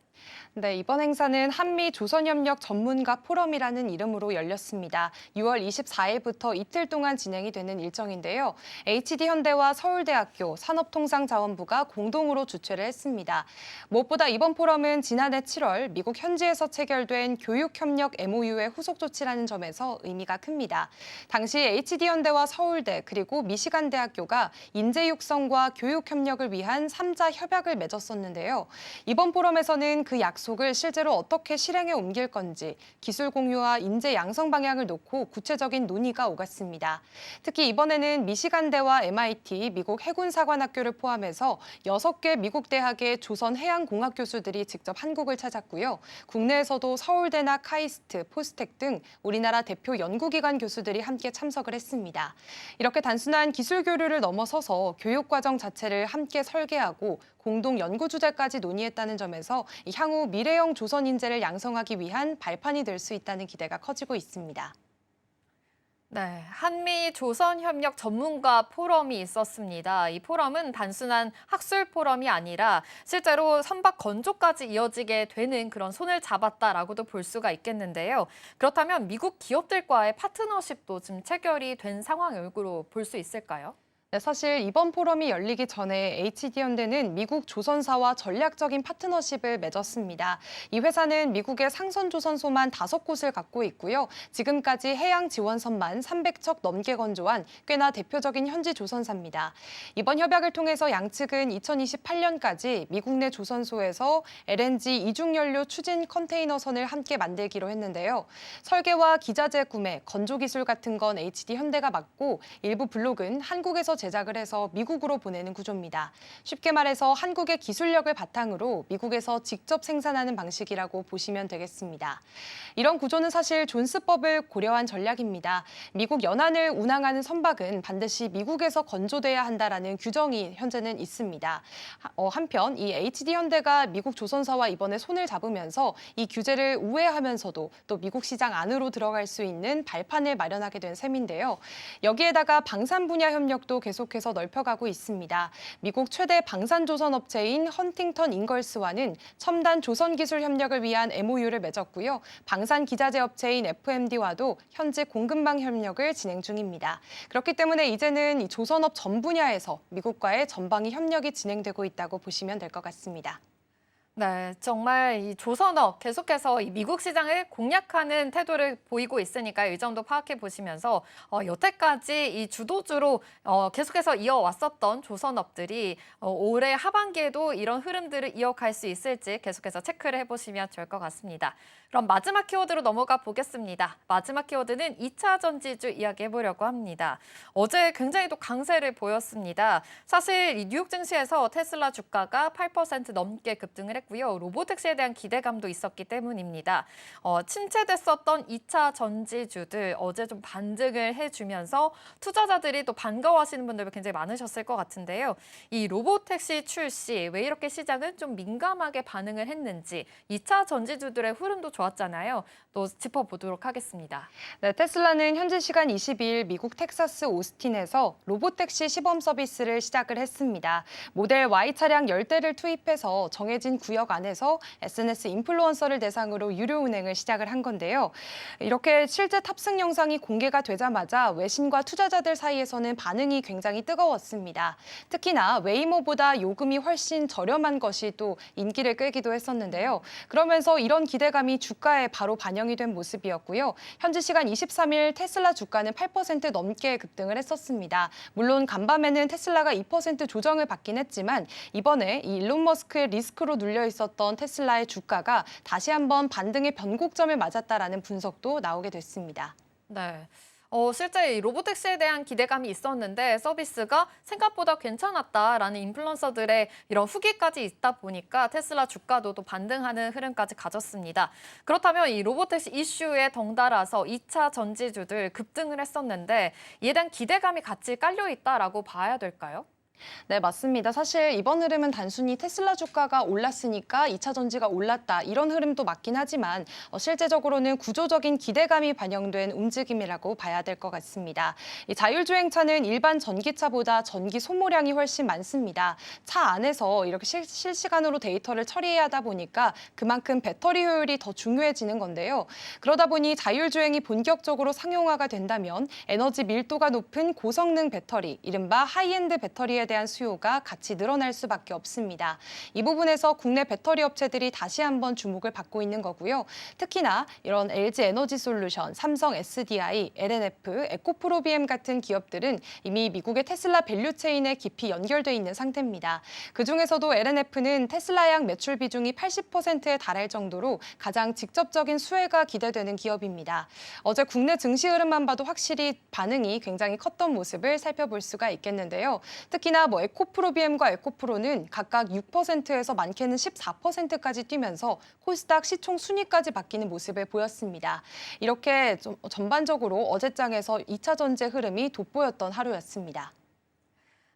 네, 이번 행사는 한미 조선협력 전문가 포럼이라는 이름으로 열렸습니다. 6월 24일부터 이틀 동안 진행이 되는 일정인데요. HD현대와 서울대학교 산업통상자원부가 공동으로 주최를 했습니다. 무엇보다 이번 포럼은 지난해 7월 미국 현지에서 체결된 교육협력 MOU의 후속 조치라는 점에서 의미가 큽니다. 당시 HD현대와 서울대 그리고 미시간대학교가 인재 육성과 교육 협력을 위한 3자 협약을 맺었었는데요. 이번 포럼에서는 그 약속을 실제로 어떻게 실행에 옮길 건지 기술 공유와 인재 양성 방향을 놓고 구체적인 논의가 오갔습니다. 특히 이번에는 미시간대와 MIT, 미국 해군사관학교를 포함해서 6개 미국 대학의 조선해양공학 교수들이 직접 한국을 찾았고요. 국내에서도 서울대나 카이스트, 포스텍 등 우리나라 대표 연구기관 교수들이 함께 참석을 했습니다. 이렇게 단순한 기술 교류를 넘어서서 교육과정 자체를 함께 설계하고 공동 연구 주제까지 논의했다는 점에서 향후 미래형 조선 인재를 양성하기 위한 발판이 될 수 있다는 기대가 커지고 있습니다. 네, 한미 조선협력 전문가 포럼이 있었습니다. 이 포럼은 단순한 학술 포럼이 아니라 실제로 선박 건조까지 이어지게 되는 그런 손을 잡았다라고도 볼 수가 있겠는데요. 그렇다면 미국 기업들과의 파트너십도 지금 체결이 된 상황으로 볼 수 있을까요? 네, 사실 이번 포럼이 열리기 전에 HD현대는 미국 조선사와 전략적인 파트너십을 맺었습니다. 이 회사는 미국의 상선조선소만 5곳을 갖고 있고요. 지금까지 해양 지원선만 300척 넘게 건조한 꽤나 대표적인 현지 조선사입니다. 이번 협약을 통해서 양측은 2028년까지 미국 내 조선소에서 LNG 이중연료 추진 컨테이너선을 함께 만들기로 했는데요. 설계와 기자재 구매, 건조기술 같은 건 HD현대가 맡고 일부 블록은 한국에서 제작을 해서 미국으로 보내는 구조입니다. 쉽게 말해서 한국의 기술력을 바탕으로 미국에서 직접 생산하는 방식이라고 보시면 되겠습니다. 이런 구조는 사실 존스법을 고려한 전략입니다. 미국 연안을 운항하는 선박은 반드시 미국에서 건조돼야 한다라는 규정이 현재는 있습니다. 한편 이 HD현대가 미국 조선사와 이번에 손을 잡으면서 이 규제를 우회하면서도 또 미국 시장 안으로 들어갈 수 있는 발판을 마련하게 된 셈인데요. 여기에다가 방산 분야 협력도 계속해서 넓혀가고 있습니다. 미국 최대 방산조선 업체인 헌팅턴 잉걸스와는 첨단 조선 기술 협력을 위한 MOU를 맺었고요. 방산 기자재 업체인 FMD와도 현재 공급망 협력을 진행 중입니다. 그렇기 때문에 이제는 이 조선업 전 분야에서 미국과의 전방위 협력이 진행되고 있다고 보시면 될 것 같습니다. 네, 정말 이 조선업 계속해서 이 미국 시장을 공략하는 태도를 보이고 있으니까 이 점도 파악해 보시면서 여태까지 이 주도주로 계속해서 이어왔었던 조선업들이 올해 하반기에도 이런 흐름들을 이어갈 수 있을지 계속해서 체크를 해보시면 좋을 것 같습니다. 그럼 마지막 키워드로 넘어가 보겠습니다. 마지막 키워드는 2차 전지주 이야기해보려고 합니다. 어제 굉장히 또 강세를 보였습니다. 사실 이 뉴욕 증시에서 테슬라 주가가 8% 넘게 급등을 했고요. 로보택시에 대한 기대감도 있었기 때문입니다. 침체됐었던 2차 전지주들 어제 좀 반등을 해주면서 투자자들이 또 반가워하시는 분들 굉장히 많으셨을 것 같은데요. 이 로보택시 출시, 왜 이렇게 시장은 좀 민감하게 반응을 했는지 2차 전지주들의 흐름도 좋았잖아요. 또 짚어보도록 하겠습니다. 네, 테슬라는 현지 시간 22일 미국 텍사스 오스틴에서 로보택시 시범 서비스를 시작을 했습니다. 모델 Y 차량 10대를 투입해서 정해진 구역 안에서 SNS 인플루언서를 대상으로 유료 운행을 시작을 한 건데요. 이렇게 실제 탑승 영상이 공개가 되자마자 외신과 투자자들 사이에서는 반응이 굉장히 뜨거웠습니다. 특히나 웨이모보다 요금이 훨씬 저렴한 것이 또 인기를 끌기도 했었는데요. 그러면서 이런 기대감이 주가에 바로 반영이 된 모습이었고요. 현지 시간 23일 테슬라 주가는 8% 넘게 급등을 했었습니다. 물론 간밤에는 테슬라가 2% 조정을 받긴 했지만 이번에 이 일론 머스크의 리스크로 눌려 있었던 테슬라의 주가가 다시 한번 반등의 변곡점을 맞았다라는 분석도 나오게 됐습니다. 네. 실제 이 로보택시에 대한 기대감이 있었는데 서비스가 생각보다 괜찮았다라는 인플루언서들의 이런 후기까지 있다 보니까 테슬라 주가도 또 반등하는 흐름까지 가졌습니다. 그렇다면 이 로보택시 이슈에 덩달아서 2차 전지주들 급등을 했었는데 이에 대한 기대감이 같이 깔려 있다라고 봐야 될까요? 네, 맞습니다. 사실 이번 흐름은 단순히 테슬라 주가가 올랐으니까 2차 전지가 올랐다 이런 흐름도 맞긴 하지만 실제적으로는 구조적인 기대감이 반영된 움직임이라고 봐야 될 것 같습니다. 이 자율주행차는 일반 전기차보다 전기 소모량이 훨씬 많습니다. 차 안에서 이렇게 실시간으로 데이터를 처리해야 하다 보니까 그만큼 배터리 효율이 더 중요해지는 건데요. 그러다 보니 자율주행이 본격적으로 상용화가 된다면 에너지 밀도가 높은 고성능 배터리, 이른바 하이엔드 배터리에 대한 수요가 같이 늘어날 수밖에 없습니다. 이 부분에서 국내 배터리 업체들이 다시 한번 주목을 받고 있는 거고요. 특히나 이런 LG 에너지 솔루션, 삼성 SDI, LNF, 에코프로비엠 같은 기업들은 이미 미국의 테슬라 밸류체인에 깊이 연결돼 있는 상태입니다. 그중에서도 LNF는 테슬라양 매출 비중이 80%에 달할 정도로 가장 직접적인 수혜가 기대되는 기업입니다. 어제 국내 증시 흐름만 봐도 확실히 반응이 굉장히 컸던 모습을 살펴볼 수가 있겠는데요. 특히나 에코프로비엠과 에코프로는 각각 6%에서 많게는 14%까지 뛰면서 코스닥 시총 순위까지 바뀌는 모습을 보였습니다. 이렇게 전반적으로 어제장에서 2차 전지 흐름이 돋보였던 하루였습니다.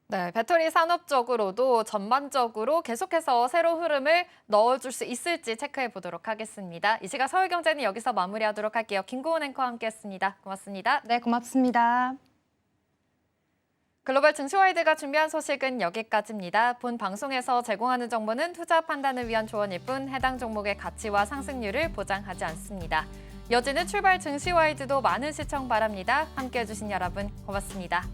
네, 배터리 산업적으로도 전반적으로 계속해서 새로 흐름을 넣어줄 수 있을지 체크해 보도록 하겠습니다. 이 시각 서울경제는 여기서 마무리하도록 할게요. 김고은 앵커와 함께했습니다. 고맙습니다. 네, 고맙습니다. 글로벌 증시와이드가 준비한 소식은 여기까지입니다. 본 방송에서 제공하는 정보는 투자 판단을 위한 조언일 뿐 해당 종목의 가치와 상승률을 보장하지 않습니다. 이어지는 출발 증시와이드도 많은 시청 바랍니다. 함께해 주신 여러분 고맙습니다.